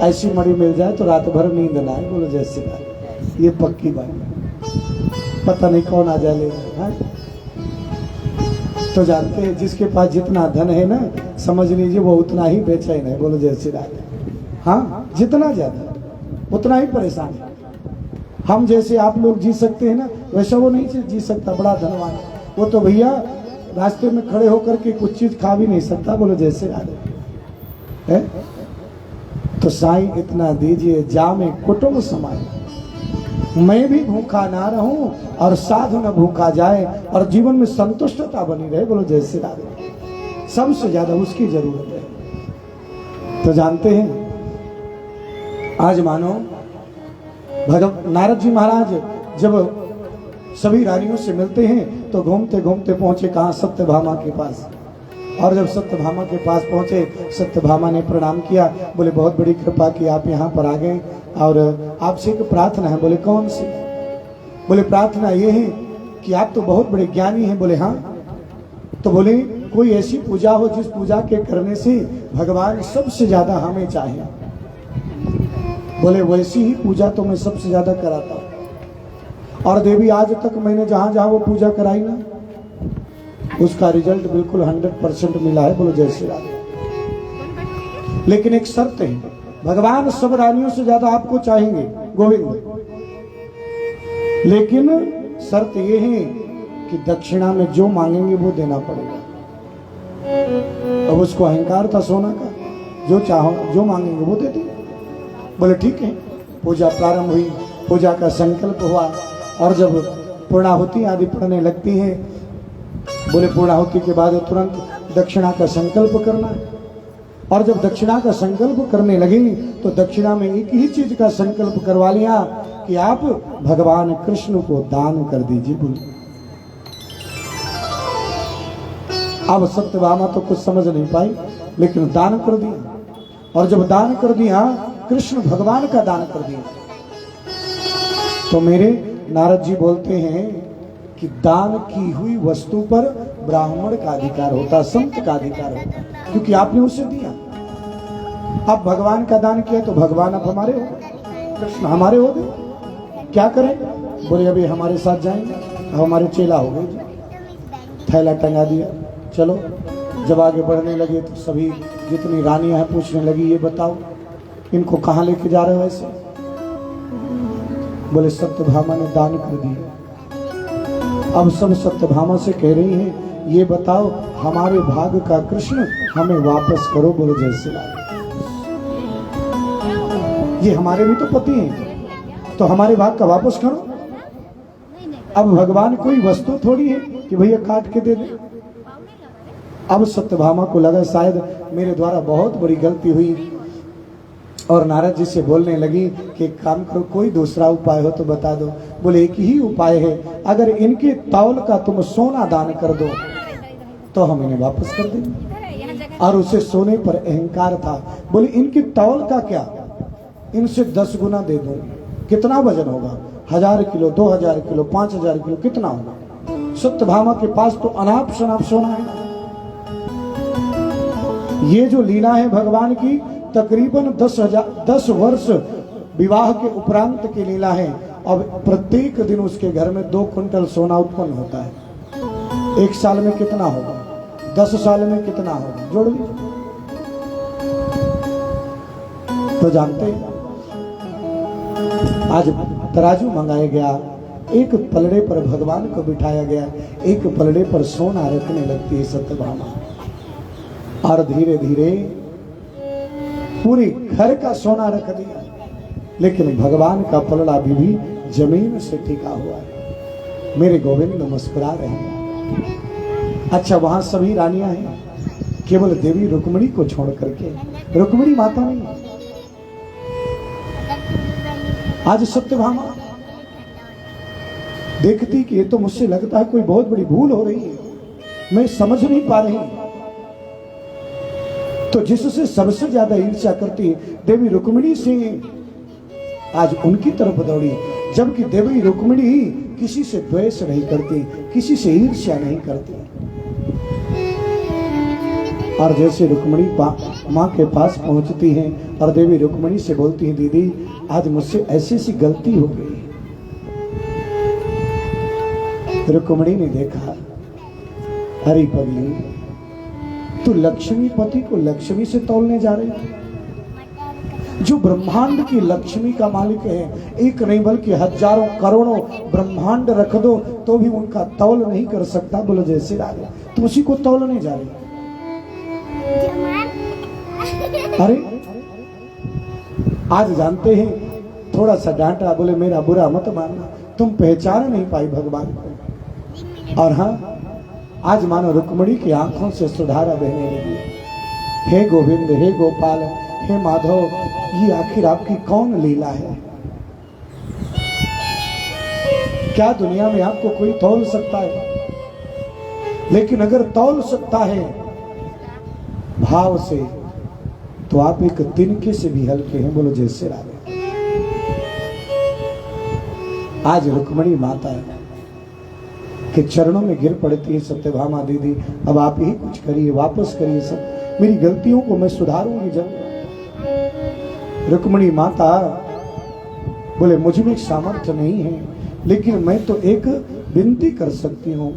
ऐसी मणि मिल जाए तो रात भर नींद ना आए, बोलो जय श्री राधे। ये पक्की बात है, पता नहीं कौन आ जाए लेगा। तो जानते हैं जिसके पास जितना धन है ना, समझ लीजिए वो उतना ही बेचैन है, बोलो जय श्री राधे। हाँ, जितना ज्यादा उतना ही परेशान है। हम जैसे आप लोग जी सकते हैं ना, वैसा वो नहीं जी सकता, बड़ा धनवान। वो तो भैया रास्ते में खड़े होकर के कुछ चीज खा भी नहीं सकता, बोलो जैसे राधे है। तो साईं इतना दीजिए, जामे कुटुंब समाए, मैं भी भूखा ना रहूं और साधु न भूखा जाए, और जीवन में संतुष्टता बनी रहे, बोलो जय श्री राधे। सबसे ज्यादा उसकी जरूरत है। तो जानते हैं आज मानो नारद जी महाराज जब सभी रानियों से मिलते हैं तो घूमते घूमते पहुंचे कहाँ, सत्यभामा के पास। और जब सत्यभामा के पास पहुंचे, सत्यभामा ने प्रणाम किया, बोले बहुत बड़ी कृपा की आप यहाँ पर आ गए, और आपसे एक प्रार्थना है। बोले कौन सी? बोले प्रार्थना ये है कि आप तो बहुत बड़े ज्ञानी हैं। बोले हाँ। तो बोले कोई ऐसी पूजा हो जिस पूजा के करने से भगवान सबसे ज्यादा हमें चाहिए। बोले वैसी ही पूजा तो मैं सबसे ज्यादा कराता हूं, और देवी आज तक मैंने जहां जहां वो पूजा कराई ना, उसका रिजल्ट बिल्कुल 100% मिला है, बोलो जय श्री राधे। लेकिन एक शर्त है, भगवान सब रानियों से ज्यादा आपको चाहेंगे गोविंद, लेकिन शर्त ये है कि दक्षिणा में जो मांगेंगे वो देना पड़ेगा। अब उसको अहंकार था सोना का, जो चाहो जो मांगेंगे वो दे देंगे। बोले ठीक है। पूजा प्रारंभ हुई, पूजा का संकल्प हुआ, और जब पूर्णाहुति आदि पड़ने लगती है, बोले पूर्णाहुति के बाद तुरंत दक्षिणा का संकल्प करना है। और जब दक्षिणा का संकल्प करने लगी तो दक्षिणा में एक ही चीज का संकल्प करवा लिया कि आप भगवान कृष्ण को दान कर दीजिए। बोले अब सत्यभामा तो कुछ समझ नहीं पाई, लेकिन दान कर दिया। और जब दान कर दिया, कृष्ण भगवान का दान कर दिया, तो मेरे नारद जी बोलते हैं कि दान की हुई वस्तु पर ब्राह्मण का अधिकार होता, संत का अधिकार होता, क्योंकि आपने उसे दिया। आप भगवान का दान किया तो भगवान अब हमारे हो गए, कृष्ण हमारे हो गए। क्या करें? बोले अभी हमारे साथ जाएंगे, अब हमारे चेला हो गए। थैला टंगा दिया, चलो। जब आगे बढ़ने लगे तो सभी जितनी रानियां हैं पूछने लगी, ये बताओ इनको कहाँ लेके जा रहे हो ऐसे? बोले सत्यभामा ने दान कर दिया। अब सब सत्यभामा से कह रही हैं, ये बताओ हमारे भाग का कृष्ण हमें वापस करो, बोलो जय श्री राधे। ये हमारे भी तो पति हैं, तो हमारे भाग का वापस करो। अब भगवान कोई वस्तु थोड़ी है कि भैया काट के दे दे। अब सत्यभामा को लगा शायद मेरे द्वारा बहुत बड़ी गलती हुई, और नारद जी से बोलने लगी कि एक काम करो, कोई दूसरा उपाय हो तो बता दो। बोले एक ही उपाय है, अगर इनके तौल का तुम सोना दान कर दो तो हम इन्हें वापस कर देंगे। और उसे सोने पर अहंकार था। बोले इनकी तौल का क्या, इनसे 10 गुना दे दूंगी। कितना वजन होगा? 1000 किलो, 2000 किलो, 5000 किलो, कितना होगा? सत्यभामा के पास तो अनाप शनाप सोना है। ये जो लीला है भगवान की, तकरीबन 10 वर्ष विवाह के उपरांत की लीला है। अब प्रत्येक दिन उसके घर में 2 क्विंटल सोना उत्पन्न होता है। 1 साल में कितना होगा? 10 साल में कितना होगा? जोड़ लीजिए। तो जानते हैं आज तराजू मंगाया गया, एक पलड़े पर भगवान को बिठाया गया, एक पलड़े पर सोना रखने लगती है सत्यभामा, और धीरे धीरे पूरी घर का सोना रख दिया, लेकिन भगवान का पलड़ा भी जमीन से टिका हुआ है। मेरे गोविंद मुस्कुरा रहे हैं। अच्छा, वहां सभी रानियां हैं, केवल देवी रुक्मिणी को छोड़ करके। रुक्मिणी माता नहीं, आज सत्यभामा देखती कि ये तो मुझसे लगता है कोई बहुत बड़ी भूल हो रही है, मैं समझ नहीं पा रही। तो जिससे सबसे ज्यादा ईर्ष्या करती देवी रुक्मिणी से आज उनकी तरफ दौड़ी, जबकि देवी रुक्मिणी किसी से द्वेष नहीं करती, किसी से ईर्ष्या नहीं करती। और जैसे रुक्मिणी माँ के पास पहुंचती हैं और देवी रुक्मिणी से बोलती हैं, दीदी आज मुझसे ऐसी सी गलती हो गई। रुक्मिणी ने देखा, अरे पगली, तू लक्ष्मीपति को लक्ष्मी से तौलने जा रही थी। जो ब्रह्मांड की लक्ष्मी का मालिक है, एक नहीं बल्कि हजारों करोड़ों ब्रह्मांड रख दो तो भी उनका तौल नहीं कर सकता। बोलो जैसे राजा, तुम उसी को तौलने जा रही। अरे आज जानते हैं, थोड़ा सा डांटा, बोले मेरा बुरा मत मानना, तुम पहचान नहीं पाई भगवान को। और हाँ, आज मानो रुक्मिणी की आंखों से सुधारा बहने लगी। हे गोविंद, हे गोपाल, हे माधव, ये आखिर आपकी कौन लीला है? क्या दुनिया में आपको कोई तौल सकता है? लेकिन अगर तौल सकता है भाव से, तो आप एक तिनके से भी हल्के हैं। बोलो जैसे राधे। आज रुक्मिणी माता के चरणों में गिर पड़ती है, सत्यभामा दीदी अब आप ही कुछ करिए, वापस करिए, सब मेरी गलतियों को मैं सुधारूंगी जरूर। रुक्मिणी माता बोले, मुझ में सामर्थ्य नहीं है, लेकिन मैं तो एक विनती कर सकती हूँ,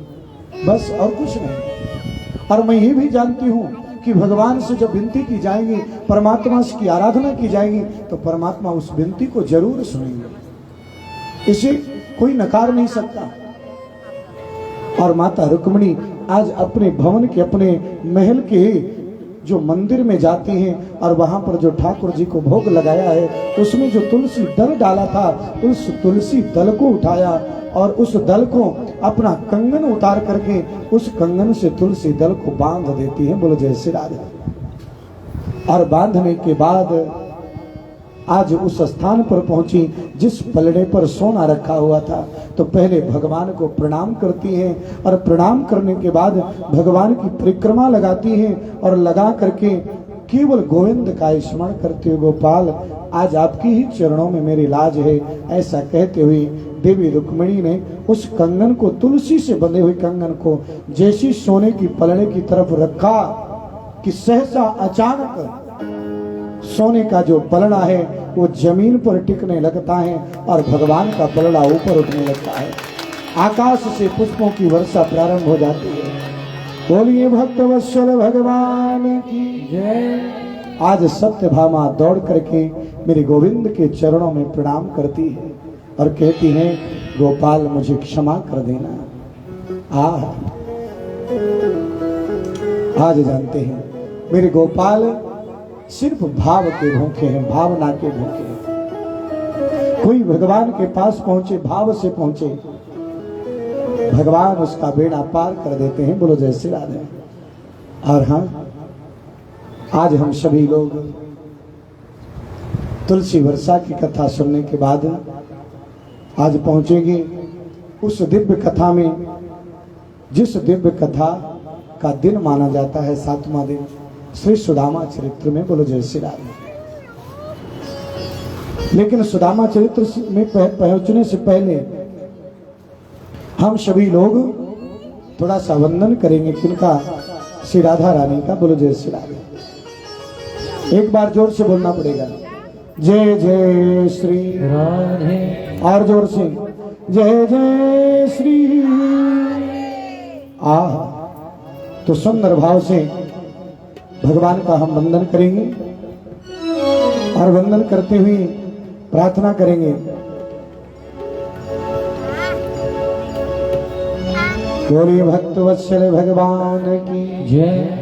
बस, और कुछ नहीं। और मैं ये भी जानती हूँ कि भगवान से जब विनती की जाएगी, परमात्मा की आराधना की जाएगी, तो परमात्मा उस विनती को जरूर सुनेंगे, इसे कोई नकार नहीं सकता। और माता रुक्मिणी आज अपने भवन के, अपने महल के जो मंदिर में जाती हैं और वहां पर जो ठाकुर जी को भोग लगाया है, उसमें जो तुलसी दल डाला था, उस तुलसी दल को उठाया और उस दल को अपना कंगन उतार करके उस कंगन से तुलसी दल को बांध देती है। बोलो जय श्री राधे। और बांधने के बाद आज उस स्थान पर पहुंची जिस पलड़े पर सोना रखा हुआ था, तो पहले भगवान को प्रणाम करती हैं और प्रणाम करने के बाद भगवान की परिक्रमा लगाती हैं और लगा करके केवल गोविंद का स्मरण करते हुए, गोपाल आज आपकी ही चरणों में मेरी लाज है, ऐसा कहते हुए देवी रुक्मिणी ने उस कंगन को, तुलसी से बंधे हुए कंगन को जैसी सोने की पलड़े की तरफ रखा कि सहसा अचानक सोने का जो पलड़ा है वो जमीन पर टिकने लगता है और भगवान का पलड़ा ऊपर उठने लगता है। आकाश से पुष्पों की वर्षा प्रारंभ हो जाती है। बोलिए भक्त वत्सल भगवान की जय। आज सत्यभामा दौड़ करके मेरे गोविंद के चरणों में प्रणाम करती है और कहती है, गोपाल मुझे क्षमा कर देना। आज जानते हैं मेरे गोपाल सिर्फ भाव के भूखे हैं, भावना के भूखे हैं। कोई भगवान के पास पहुंचे, भाव से पहुंचे, भगवान उसका बेड़ा पार कर देते हैं। बोलो जय श्री राधे। और हाँ, आज हम सभी लोग तुलसी वर्षा की कथा सुनने के बाद आज पहुंचेंगे उस दिव्य कथा में, जिस दिव्य कथा का दिन माना जाता है 7वां दिन, श्री सुदामा चरित्र में। बोलो जय श्री राधे। लेकिन सुदामा चरित्र में पहुंचने से पहले हम सभी लोग थोड़ा सा वंदन करेंगे किनका? श्री राधा रानी का। बोलो जय श्री राधे। एक बार जोर से बोलना पड़ेगा, जय जय श्री राधे। और जोर से, जय जय श्री। तो सुंदर भाव से भगवान का हम वंदन करेंगे और वंदन करते हुए प्रार्थना करेंगे, बोलिए भक्त वत्सल भगवान की जय।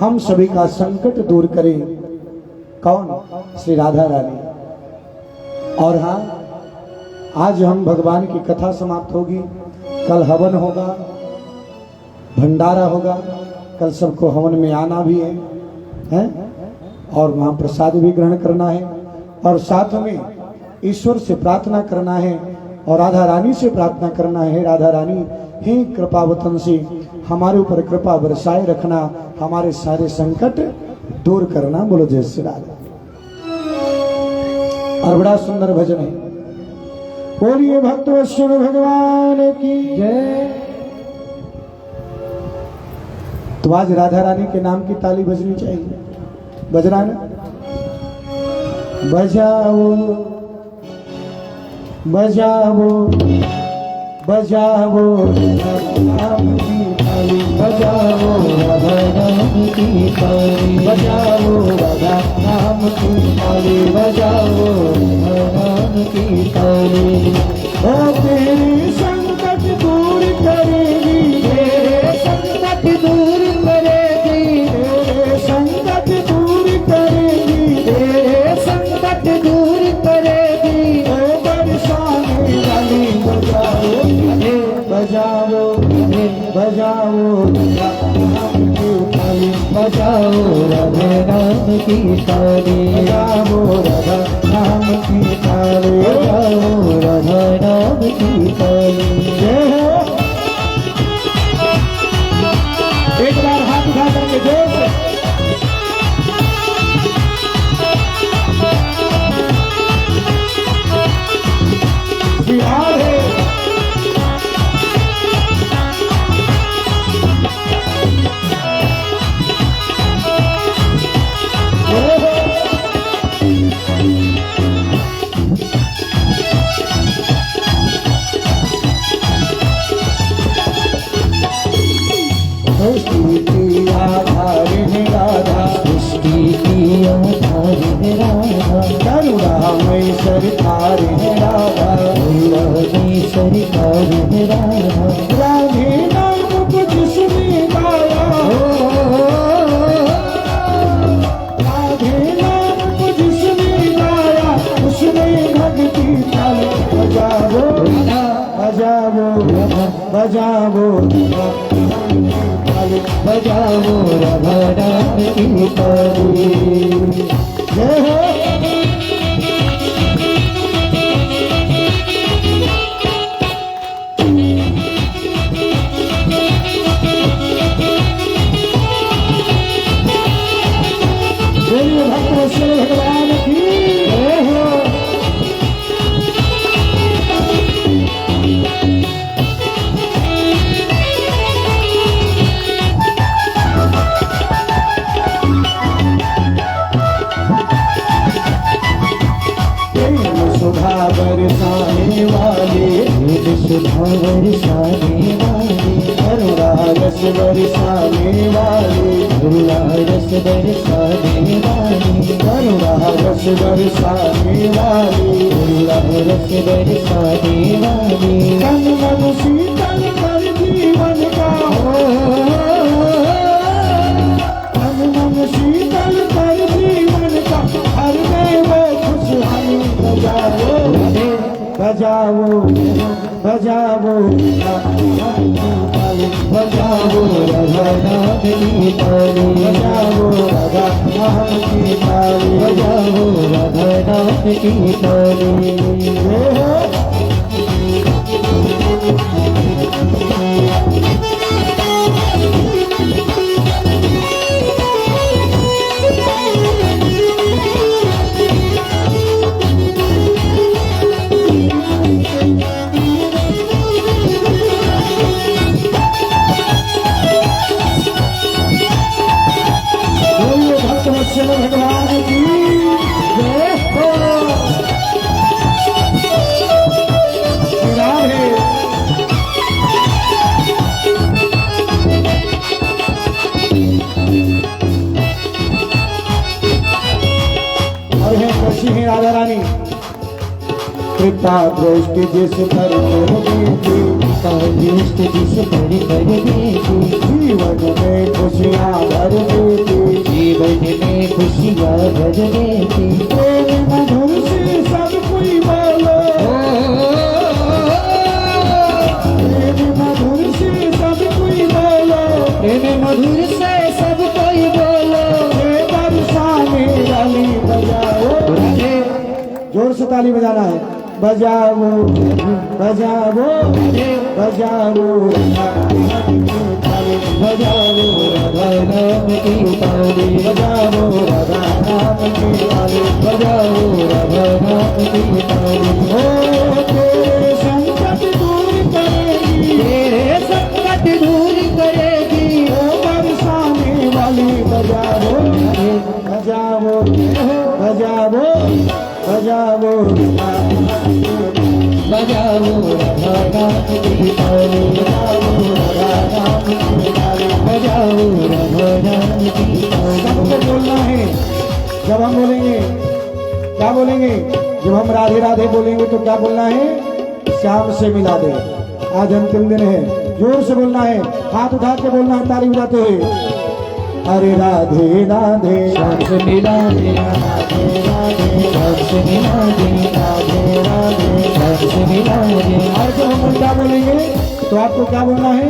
हम सभी का संकट दूर करें। कौन? श्री राधा रानी। और हाँ, आज हम भगवान की कथा समाप्त होगी, कल हवन होगा, भंडारा होगा, कल सबको हवन में आना भी है और वहाँ प्रसाद भी ग्रहण करना है और साथ में ईश्वर से प्रार्थना करना है और राधा रानी से प्रार्थना करना है। राधा रानी, हे कृपावतन से हमारे ऊपर कृपा बरसाए रखना, हमारे सारे संकट दूर करना। बोलो जय श्री राधे। और बड़ा सुंदर भजन है, बोलिए भक्त वत्सल भगवान की जय। तो आज राधा रानी के नाम की ताली बजनी चाहिए। बज रहा ना? बजाओ बजाओ बजाओ नाम की ताली, बजाओ राधा नाम की ताली, बजाओ राधा नाम की ताली, बजाओ राधा नाम की ताली। ओ तेरी संकट दूर करेगी, तेरे संकट दूर करेगी, तेरे संकट दूर करेगी, तेरे संकट दूर करेगी। ओ बरसाने वाली बजाओ बजाओ बजाओ नाम की ताली, बजाओ राधे नाम की ताली, बजाओ राधा नाम की ताली, बजाओ राधा नाम की ताली। जय हो। एक बार हाथ उठा करके जोर से बिहार है। सृष्टि की आधार है राधा, सृष्टि की आधार है राधा, करुणा में सरकार है राधा, करुणा में सरकार है राधा। राधे नाम को जिसने गाया, राधे नाम को जिसने गाया, उसने भक्ति ताली बजाओ बजाओ बजाओ बजाओ राधा नाम की ताली। जय हो। बोलिए भक्त भगवान की जय हो। सुधा बरसाने वाले, सुधा बरसाने वाले, करुणा रस बरसाने वाले, करुणा रस बरसाने वाले, करुणा रस बरसाने वाले, करुणा रस बरसाने वाले। तन मन शीतल कर जीवन का हो, तन मन शीतल कर जीवन का, हर में वो खुशहाली बजाओ बजाओ बजाओ बजाओ राधा नाम की ताली, बजाओ राधा नाम की ताली, बजाओ राधा नाम की ताली। भगवान की जय हो। राधे और है खुशी है राधा रानी। कृपा दृष्टि जिस पर देती, दृष्टि जिस पर देती, जीवन में खुशियाँ भर देती, जीवन में खुशियाँ भर देती। प्रेम मधुर से सब कोई बोलो, प्रेम मधुर से सब कोई बोलो, प्रेम मधुर से सब कोई बोलो। बरसाने वाली बजाओ, जोर से ताली बजाना है। बजाओ बजाओ बजाओ बजाओ राधा नाम की ताली, बजाओ राधा नाम की ताली, बजाओ राधा नाम की ताली। ओ तेरे संकट दूर करेगी, तेरे संकट दूर करेगी। ओ बरसा गाओ राधा नाम की ताली, गाओ राधा नाम की ताली, बजाओ राधा नाम की ताली। सबको बोलना है। जब हम बोलेंगे क्या बोलेंगे? जब हम राधे राधे बोलेंगे तो क्या बोलना है? श्याम से मिला दे। आज अंतिम दिन है, जोर से बोलना है, हाथ उठा के बोलना है, ताली बजाते हुए। अरे राधे राधे श्याम से मिला दे, राधे राधे, श्याम से मिला दे, राधे राधे, श्याम से मिला दे। और जब हम उल्टा बोलेंगे तो आपको क्या बोलना है?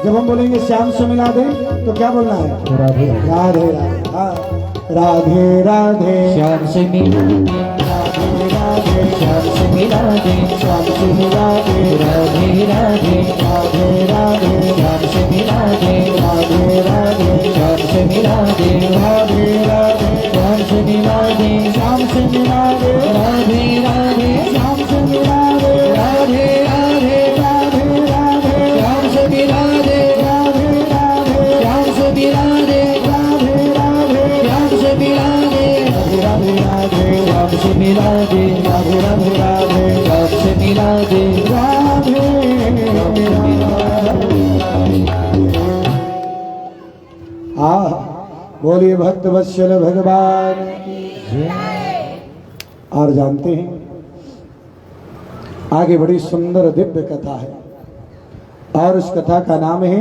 जब हम बोलेंगे श्याम से मिला दे तो क्या बोलना है? राधे राधे राधे। हाँ, राधे राधे श्याम से मिला दे, राधे राधे श्याम से मिला दे, श्याम से मिला दे। राधे राधे, राधे राधे श्याम से मिला दे, राधे राधे श्याम से मिला दे, राधे राधे श्याम से मिला दे, श्याम से मिला दे। राधे राधे, श्याम से मिला दे। राधे राधे, राधे राधे श्याम से मिला दे, राधे राधे श्याम से मिला दे, राधे राधे श्याम से मिला दे, राधे राधे श्याम से मिला दे, राधे राधे राधे श्याम से मिला दे, बोलिए भक्त वत्सल भगवान की। और जानते हैं आगे बड़ी सुंदर दिव्य कथा है और उस कथा का नाम है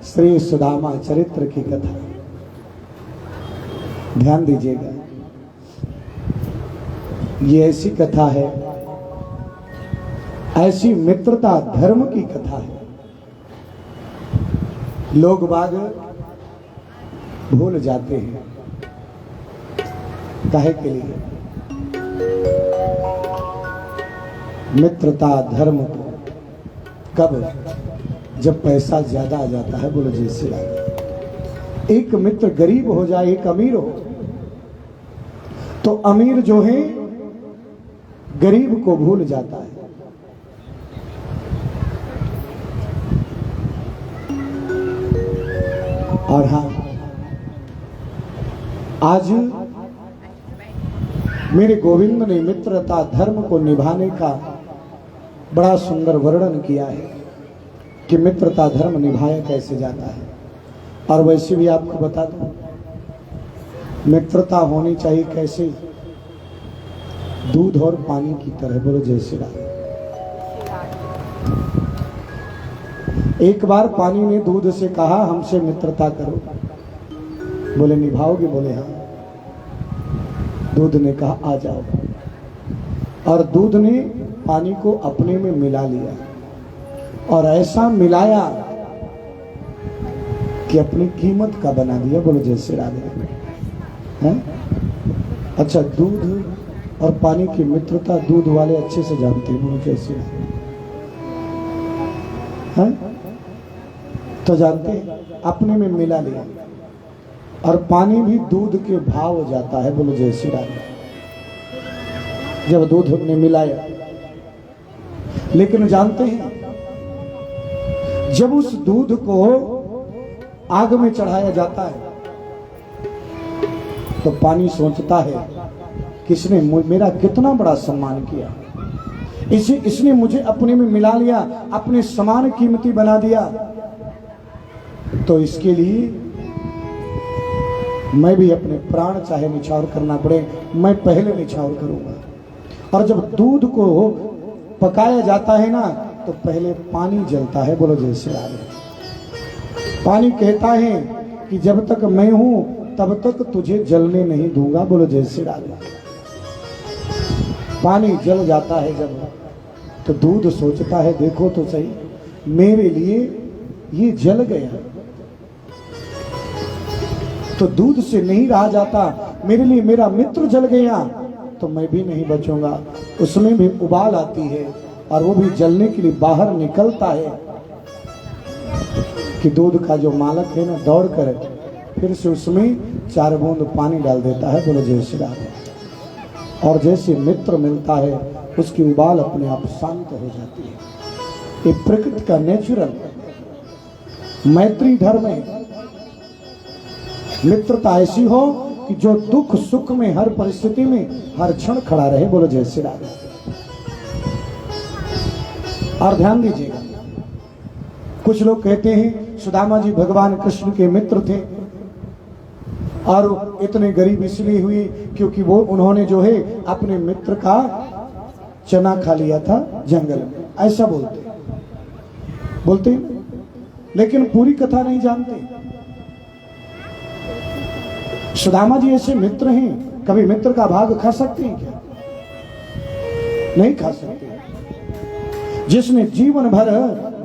श्री सुदामा चरित्र की कथा। ध्यान दीजिएगा, ये ऐसी कथा है, ऐसी मित्रता धर्म की कथा है। लोग बाग भूल जाते हैं, काहे के लिए? मित्रता धर्म को कब? जब पैसा ज्यादा आ जाता है। बोलो जय श्री राम। एक मित्र गरीब हो जाए, एक अमीर हो, तो अमीर जो है गरीब को भूल जाता है। और हाँ, आज मेरे गोविंद ने मित्रता धर्म को निभाने का बड़ा सुंदर वर्णन किया है कि मित्रता धर्म निभाया कैसे जाता है। और वैसे भी आपको बता दूं, मित्रता होनी चाहिए कैसे? दूध और पानी की तरह। बोलो जय श्री राम। एक बार पानी ने दूध से कहा, हमसे मित्रता करो। बोले निभाओगे? बोले हाँ। दूध ने कहा आ जाओ, और दूध ने पानी को अपने में मिला लिया और ऐसा मिलाया कि अपनी कीमत का बना दिया। बोलो जय श्री राम। अच्छा, दूध और पानी की मित्रता दूध वाले अच्छे से जानते हैं। बोलो जय श्री राम। तो जानते हैं, अपने में मिला लिया और पानी भी दूध के भाव हो जाता है। बोलो जय श्री राम। जब दूध ने मिलाया, लेकिन जानते हैं जब उस दूध को आग में चढ़ाया जाता है तो पानी सोचता है किसने मेरा कितना बड़ा सम्मान किया, इसने मुझे अपने में मिला लिया, अपने समान कीमती बना दिया, तो इसके लिए मैं भी अपने प्राण चाहे निछावर करना पड़े, मैं पहले निछावर करूंगा। और जब दूध को पकाया जाता है ना, तो पहले पानी जलता है। बोलो जय श्री राम। पानी कहता है कि जब तक मैं हूं तब तक तुझे जलने नहीं दूंगा। बोलो जय श्री राम। पानी जल जाता है जब, तो दूध सोचता है देखो तो सही, मेरे लिए ये जल गया, तो दूध से नहीं रहा जाता, मेरे लिए मेरा मित्र जल गया तो मैं भी नहीं बचूंगा। उसमें भी उबाल आती है और वो भी जलने के लिए बाहर निकलता है कि दूध का जो मालक है ना, दौड़ कर फिर से उसमें 4 बूंद पानी डाल देता है। बोलो जय श्री राम। और जैसे मित्र मिलता है उसकी उबाल अपने आप शांत हो जाती है। ये प्रकृति का नेचुरल मैत्री धर्म है। मित्रता ऐसी हो कि जो दुख सुख में, हर परिस्थिति में, हर क्षण खड़ा रहे। बोलो जय श्री राम। और ध्यान दीजिएगा, कुछ लोग कहते हैं सुदामा जी भगवान कृष्ण के मित्र थे और इतने गरीब इसलिए हुए क्योंकि वो उन्होंने जो है अपने मित्र का चना खा लिया था जंगल में, ऐसा बोलते हैं, लेकिन पूरी कथा नहीं जानते। सुदामा जी ऐसे मित्र हैं, कभी मित्र का भाग खा सकते हैं क्या? नहीं खा सकते। जिसने जीवन भर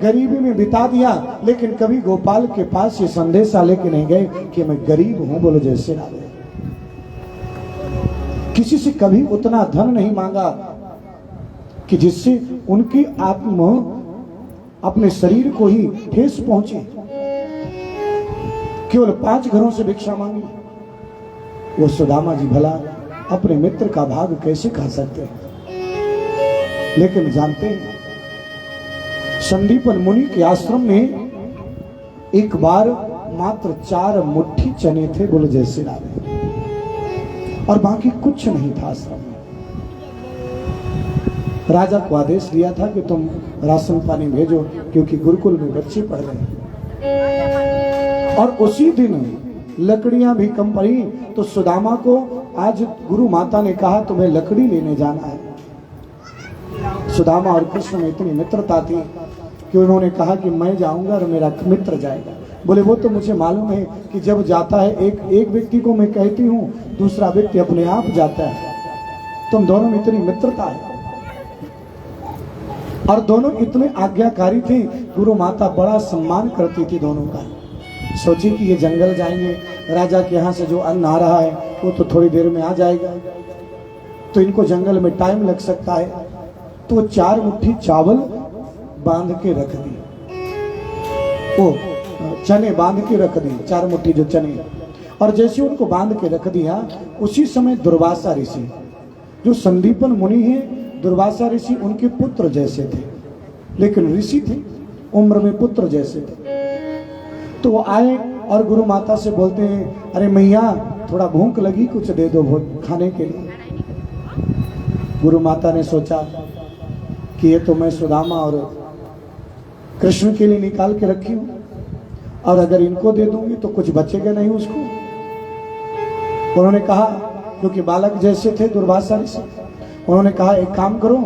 गरीबी में बिता दिया लेकिन कभी गोपाल के पास ये संदेशा लेके नहीं गए कि मैं गरीब हूं, बोलो जय श्री राम। किसी से कभी उतना धन नहीं मांगा कि जिससे उनकी आत्मा अपने शरीर को ही ठेस पहुंचे। केवल 5 घरों से भिक्षा मांगी। वो सुदामा जी भला अपने मित्र का भाग कैसे खा सकते हैं? लेकिन जानते हैं संदीपन मुनि के आश्रम में एक बार मात्र 4 मुट्ठी चने थे, बोलो जय श्री राम, और बाकी कुछ नहीं था आश्रम में। राजा को आदेश दिया था कि तुम राशन पानी भेजो क्योंकि गुरुकुल में बच्चे पढ़ रहे हैं। और उसी दिन लकड़ियां भी कम पड़ी तो सुदामा को आज गुरु माता ने कहा तुम्हें लकड़ी लेने जाना है। सुदामा और कृष्ण में इतनी मित्रता थी कि उन्होंने कहा कि मैं जाऊंगा और मेरा मित्र जाएगा। बोले वो तो मुझे मालूम है कि जब जाता है एक व्यक्ति को मैं कहती हूँ, दूसरा व्यक्ति अपने आप जाता है। तुम दोनों में इतनी मित्रता है और दोनों इतने आज्ञाकारी थे। गुरु माता बड़ा सम्मान करती थी दोनों का। सोची कि ये जंगल जाएंगे, राजा के यहाँ से जो अन्न आ रहा है वो तो थोड़ी देर में आ जाएगा, तो इनको जंगल में टाइम लग सकता है। तो 4 मुट्ठी चावल बांध के रख दी, वो चने बांध के रख दी, 4 मुट्ठी जो चने। और जैसे उनको बांध के रख दिया उसी समय दुर्वासा ऋषि, जो संदीपन मुनि है, दुर्वासा ऋषि उनके पुत्र जैसे थे, लेकिन ऋषि थे, उम्र में पुत्र जैसे थे। तो वो आए और गुरु माता से बोलते हैं अरे मैया थोड़ा भूख लगी, कुछ दे दो खाने के लिए। गुरु माता ने सोचा कि ये तो मैं सुदामा और कृष्ण के लिए निकाल के रखी हूं और अगर इनको दे दूंगी तो कुछ बचेगा नहीं उसको। उन्होंने कहा, क्योंकि बालक जैसे थे दुर्वासा ऋषि, उन्होंने कहा एक काम करो,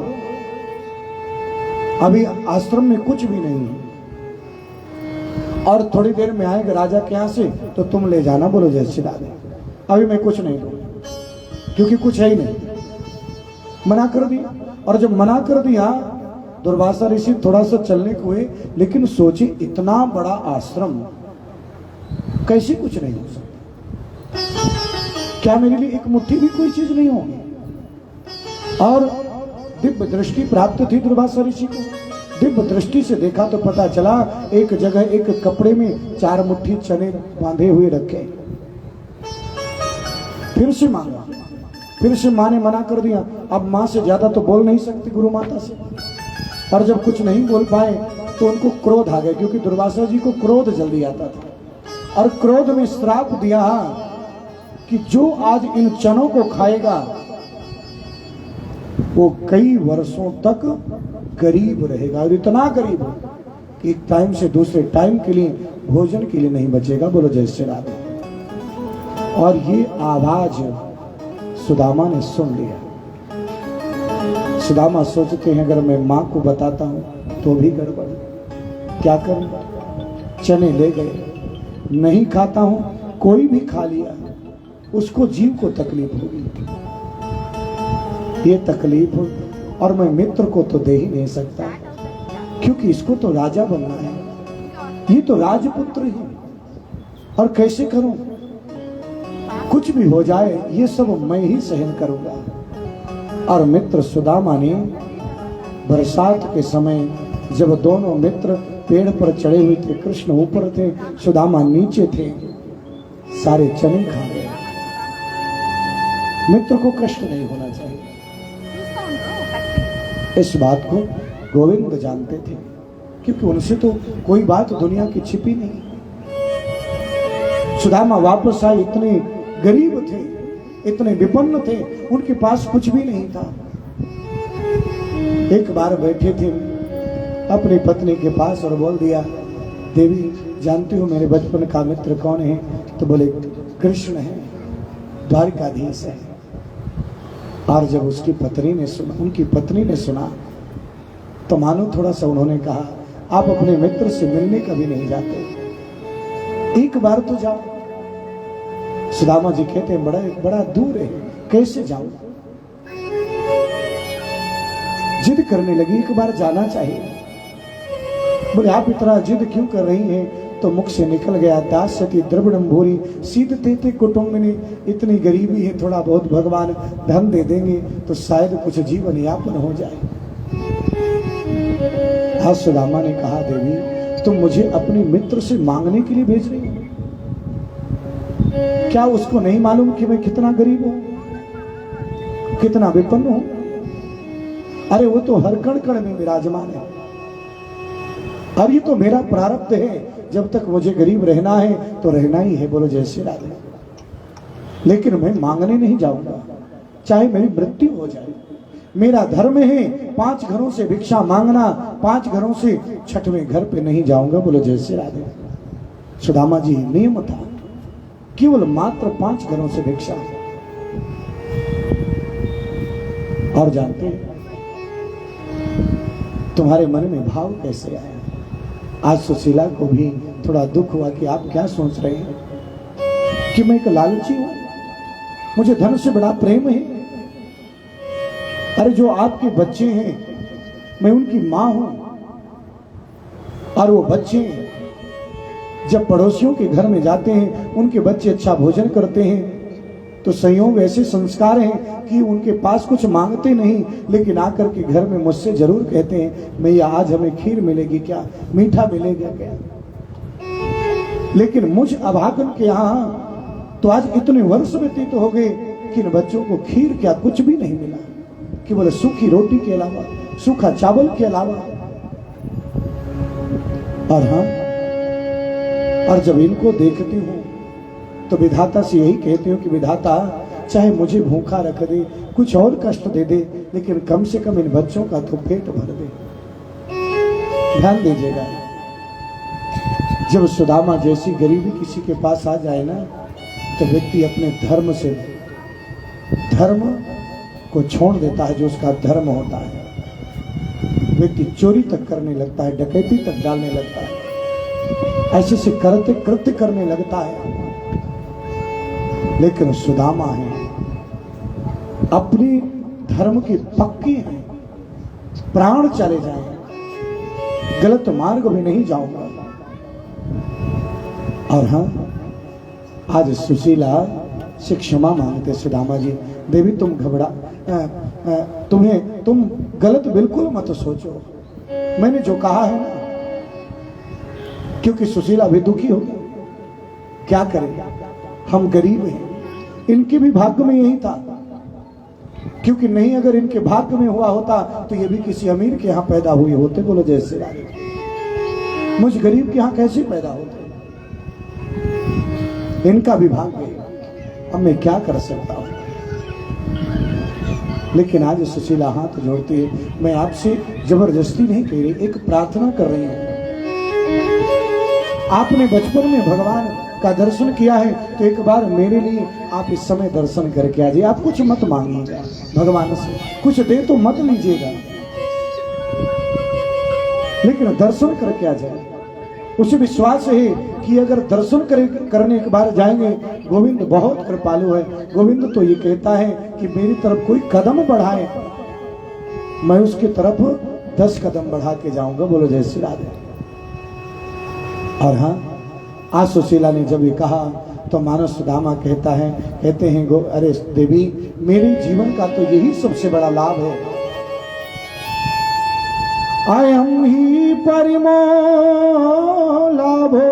अभी आश्रम में कुछ भी नहीं है और थोड़ी देर में आएगा राजा के यहां से तो तुम ले जाना, बोलो जय श्री राम। अभी मैं कुछ नहीं दूंगा क्योंकि कुछ है ही नहीं। मना कर दिया। और जब मना कर दिया दुर्वासा ऋषि थोड़ा सा चलने को हुए, लेकिन सोचे इतना बड़ा आश्रम कैसे कुछ नहीं हो सकता? क्या मेरे लिए एक मुट्ठी भी कोई चीज नहीं होगी? और दिव्य दृष्टि प्राप्त थी दुर्वासा ऋषि को। दिव्य दृष्टि से देखा तो पता चला एक जगह एक कपड़े में 4 मुट्ठी चने बांधे हुए रखे। फिर से मांगा, फिर से माँ ने मना कर दिया। अब माँ से ज्यादा तो बोल नहीं सकती गुरु माता से, और जब कुछ नहीं बोल पाए तो उनको क्रोध आ गया, क्योंकि दुर्वासा जी को क्रोध जल्दी आता था। और क्रोध में श्राप दिया कि जो आज इन चनों को खाएगा वो कई वर्षों तक गरीब रहेगा, और इतना गरीब कि एक टाइम से दूसरे टाइम के लिए भोजन के लिए नहीं बचेगा, बोलो जय श्री राम। और ये आवाज सुदामा ने सुन लिया। सुदामा सोचते हैं अगर मैं मां को बताता हूं तो भी गड़बड़, क्या करूं? चने ले गए, नहीं खाता हूं, कोई भी खा लिया, उसको जीव को तकलीफ होगी। ये तकलीफ और मैं मित्र को तो दे ही नहीं सकता, क्योंकि इसको तो राजा बनना है, ये तो राजपुत्र है, और कैसे करूं? कुछ भी हो जाए ये सब मैं ही सहन करूंगा। और मित्र सुदामा ने बरसात के समय जब दोनों मित्र पेड़ पर चढ़े हुए थे, कृष्ण ऊपर थे, सुदामा नीचे थे, सारे चने खा गए। मित्र को कष्ट नहीं होना चाहिए, इस बात को गोविंद जानते थे, क्योंकि उनसे तो कोई बात दुनिया की छिपी नहीं। सुदामा वापस आए, इतने गरीब थे, इतने विपन्न थे, उनके पास कुछ भी नहीं था। एक बार बैठे थे अपनी पत्नी के पास और बोल दिया, देवी जानती हो मेरे बचपन का मित्र कौन है? तो बोले कृष्ण है, द्वारिकाधीश है। और जब उसकी पत्नी ने सुना, उनकी पत्नी ने सुना, तो मानो थोड़ा सा उन्होंने कहा, आप अपने मित्र से मिलने कभी नहीं जाते, एक बार तो जाओ। सुदामा जी कहते हैं बड़ा बड़ा दूर है, कैसे जाऊं? जिद करने लगी, एक बार जाना चाहिए। बोले आप इतना जिद क्यों कर रही हैं? तो मुख से निकल गया, दास्यति द्रविड़म भूरि सीदते थे कुटुंबिनी। इतनी गरीबी है, थोड़ा बहुत भगवान धन दे देंगे तो शायद कुछ जीवन यापन हो जाए। आज सुदामा ने कहा, देवी तुम मुझे अपने मित्र से मांगने के लिए भेज रही हो? क्या उसको नहीं मालूम कि मैं कितना गरीब हूं, कितना विपन्न हूं? अरे वो तो हर कण कण में विराजमान है। और ये तो मेरा प्रारब्ध है, जब तक मुझे गरीब रहना है तो रहना ही है। बोलो जय श्री राधे। लेकिन मैं मांगने नहीं जाऊंगा, चाहे मेरी मृत्यु हो जाए। मेरा धर्म है 5 घरों से भिक्षा मांगना, 5 घरों से 6वें घर पे नहीं जाऊंगा। बोलो जय श्री राधे। सुदामा जी नियम था, केवल मात्र 5 घरों से भिक्षा। और जानते हैं तुम्हारे मन में भाव कैसे आया? आज सुशीला को भी थोड़ा दुख हुआ कि आप क्या सोच रहे हैं कि मैं एक लालची हूं, मुझे धन से बड़ा प्रेम है। अरे जो आपके बच्चे हैं, मैं उनकी मां हूं। और वो बच्चे जब पड़ोसियों के घर में जाते हैं, उनके बच्चे अच्छा भोजन करते हैं, तो संयोग ऐसे संस्कार हैं कि उनके पास कुछ मांगते नहीं, लेकिन आकर के घर में मुझसे जरूर कहते हैं, मैया आज हमें खीर मिलेगी क्या, मीठा मिलेगा क्या? लेकिन मुझ अभागन के यहाँ तो आज इतने वर्ष व्यतीत हो गए कि इन बच्चों को खीर क्या कुछ भी नहीं मिला, केवल सूखी रोटी के अलावा, सूखा चावल के अलावा। और हाँ, और जब इनको देखती हूं तो विधाता से यही कहती हूँ कि विधाता चाहे मुझे भूखा रख दे, कुछ और कष्ट दे दे, लेकिन कम से कम इन बच्चों का तो पेट भर दे। ध्यान दीजिएगा, जब सुदामा जैसी गरीबी किसी के पास आ जाए ना, तो व्यक्ति अपने धर्म को छोड़ देता है, जो उसका धर्म होता है। व्यक्ति चोरी तक करने लगता है, डकैती तक डालने लगता है, ऐसे से करते कृत्य करने लगता है। लेकिन सुदामा है, अपनी धर्म की पक्की है, प्राण चले जाए गलत मार्ग में नहीं जाऊंगा। और हाँ, आज सुशीला से क्षमा मांगते सुदामा जी, देवी तुम तुम गलत बिल्कुल मत सोचो, मैंने जो कहा है ना, क्योंकि सुशीला भी दुखी होगी, क्या करें, हम गरीब हैं। इनके भी भाग्य में यही था, क्योंकि नहीं अगर इनके भाग्य में हुआ होता तो ये भी किसी अमीर के यहां पैदा हुए होते। बोलो जय श्री राधे। मुझ गरीब के यहां कैसे पैदा होते? इनका भी भाग्य है, अब मैं क्या कर सकता हूं। लेकिन आज सुशीला हाथ जोड़ती है, मैं आपसे जबरदस्ती नहीं कह रही, एक प्रार्थना कर रही हूं। आपने बचपन में भगवान का दर्शन किया है, तो एक बार मेरे लिए आप इस समय दर्शन करके आ जाइए। आप कुछ मत मांगिएगा भगवान से, कुछ दे तो मत लीजिएगा, लेकिन दर्शन करके आ जाए। उसे विश्वास है कि अगर दर्शन करने एक बार जाएंगे, गोविंद बहुत कृपालु है। गोविंद तो ये कहता है कि मेरी तरफ कोई कदम बढ़ाए, मैं उसकी तरफ 10 कदम बढ़ा के जाऊंगा। बोलो जय श्री राधे। और हाँ, आज सुशीला ने जब ये कहा तो मानो सुदामा कहते हैं अरे देवी, मेरे जीवन का तो यही सबसे बड़ा लाभ है। अयम ही परिमो लाभो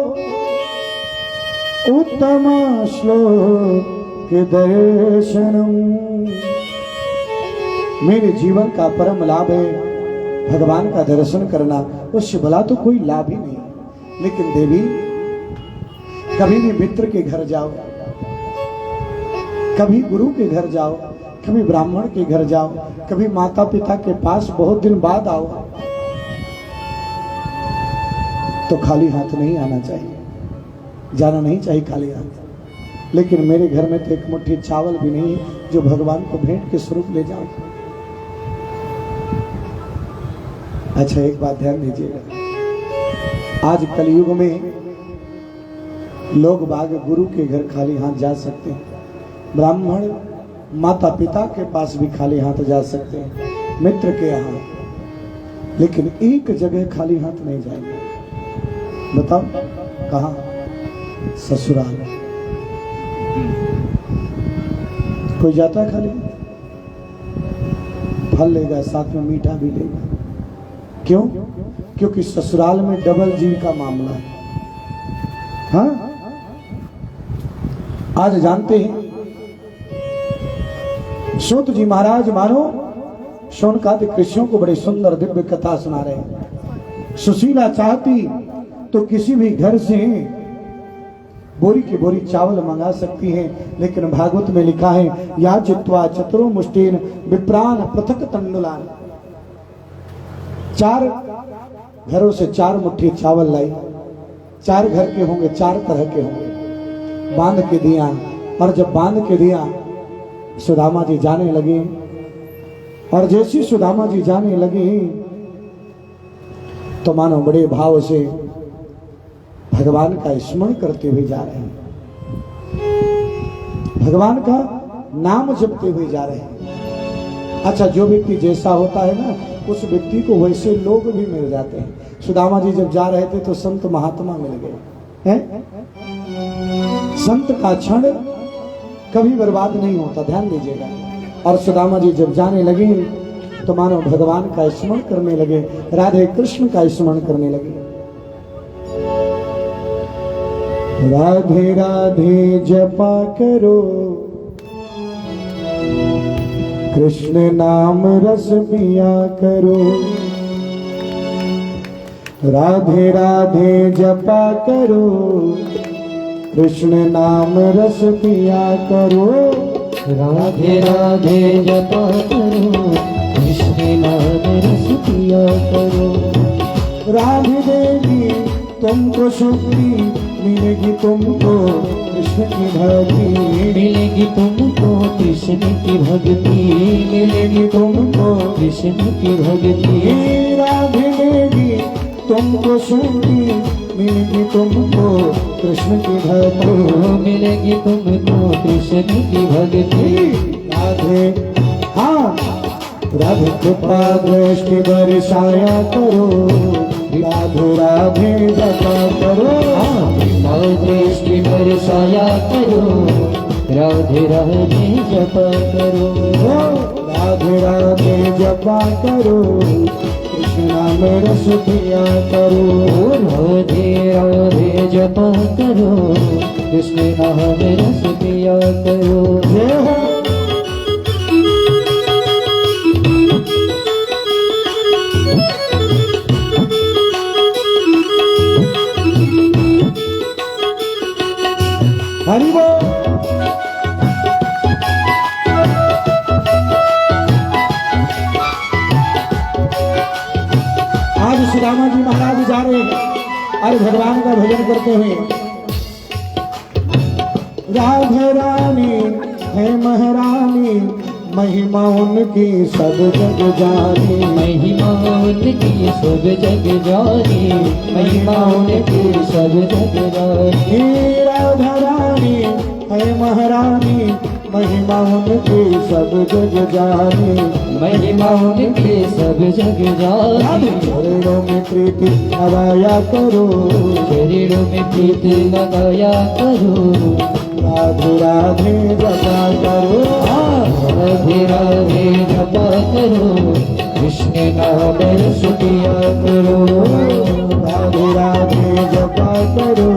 उत्तम श्लोक दर्शनम। मेरे जीवन का परम लाभ है भगवान का दर्शन करना, उससे भला तो कोई लाभ ही नहीं। लेकिन देवी, कभी भी मित्र के घर जाओ, कभी गुरु के घर जाओ, कभी ब्राह्मण के घर जाओ, कभी माता पिता के पास बहुत दिन बाद आओ, तो खाली हाथ नहीं आना चाहिए, जाना नहीं चाहिए खाली हाथ। लेकिन मेरे घर में तो एक मुट्ठी चावल भी नहीं जो भगवान को भेंट के स्वरूप ले जाऊं। अच्छा एक बात ध्यान दीजिएगा, आज कलयुग में लोग बाग गुरु के घर खाली हाथ जा सकते हैं, ब्राह्मण माता पिता के पास भी खाली हाथ जा सकते हैं, मित्र के यहाँ, लेकिन एक जगह खाली हाथ नहीं जाएंगे। बताओ कहाँ? ससुराल। कोई जाता है खाली फल लेगा, साथ में मीठा भी लेगा। क्यों? क्योंकि ससुराल में डबल जी का मामला है। हाँ, आज जानते हैं सूत जी महाराज मानो शौनकादिक ऋषियों को बड़ी सुंदर दिव्य कथा सुना रहे हैं। सुशीला चाहती तो किसी भी घर से बोरी की बोरी चावल मंगा सकती है, लेकिन भागवत में लिखा है या चित्वा चतुरो मुष्टिन विप्रान पृथक तंडुलान। 4 घरों से 4 मुट्ठी चावल लाई। 4 घर के होंगे, 4 तरह के होंगे, बांध के दिया। और जब बांध के दिया सुदामा जी जाने लगे, और जैसी सुदामा जी जाने लगे तो मानो बड़े भाव से भगवान का स्मरण करते हुए जा रहे हैं, भगवान का नाम जपते हुए जा रहे हैं। अच्छा, जो व्यक्ति जैसा होता है ना, उस व्यक्ति को वैसे लोग भी मिल जाते हैं। सुदामा जी जब जा रहे थे तो संत महात्मा मिल गए हैं। संत का क्षण कभी बर्बाद नहीं होता, ध्यान दीजिएगा। और सुदामा जी जब जाने लगे तो मानो भगवान का स्मरण करने लगे, राधे कृष्ण का स्मरण करने लगे। राधे राधे जपा करो, कृष्ण नाम रस पिया करो। राधे राधे जपा करो, कृष्ण नाम रस पिया करो। राधे राधे जपा करो, कृष्ण नाम रस पिया करो। राधे देगी तुमको शुद्धि, मिलेगी तुमको कृष्ण की भक्ति। मिलेगी तुमको कृष्ण की भक्ति, मिलेगी तुमको कृष्ण की भक्ति। राधे देगी तुमको शुद्धि, मिलेगी तुमको कृष्ण की भक्ति। मिलेगी तुमको कृष्ण की भक्ति। राधे, हाँ, राधे कृपा दृष्टि बरसाया करो, राधे राधे जपा करो। दृष्टि बरसाया करो, राधे राधे जपा करो। राधे राधे जपा करो, कृष्ण नाम रस पिया करो। राधे राधे जपा करो, कृष्ण नाम रस पिया करो। जय हो। हरि बोल। आज सुदामा जी महाराज जा रहे हैं और भगवान का भजन करते हुए। राधे रानी है महारानी, महिमा उनकी सब जग जानी। महिमा उनकी सब जग जानी, महिमा उनकी सब जग जानी। राधा रानी है महारानी, महिमा उनकी सब जग जानी। महिमा उनकी सब जग जानी। शरीरों में प्रीति लगाया करो, शरीरों में प्रीति लगाया करो। राधे राधे जपा करो। राधे राधे जपा करो, कृष्ण नाम रस पिया करो। राधे राधे जपा करो,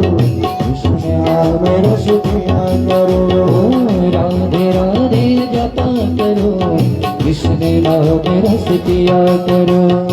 कृष्ण नाम रस पिया करो। राधे राधे जपा करो, कृष्ण नाम रस पिया करो।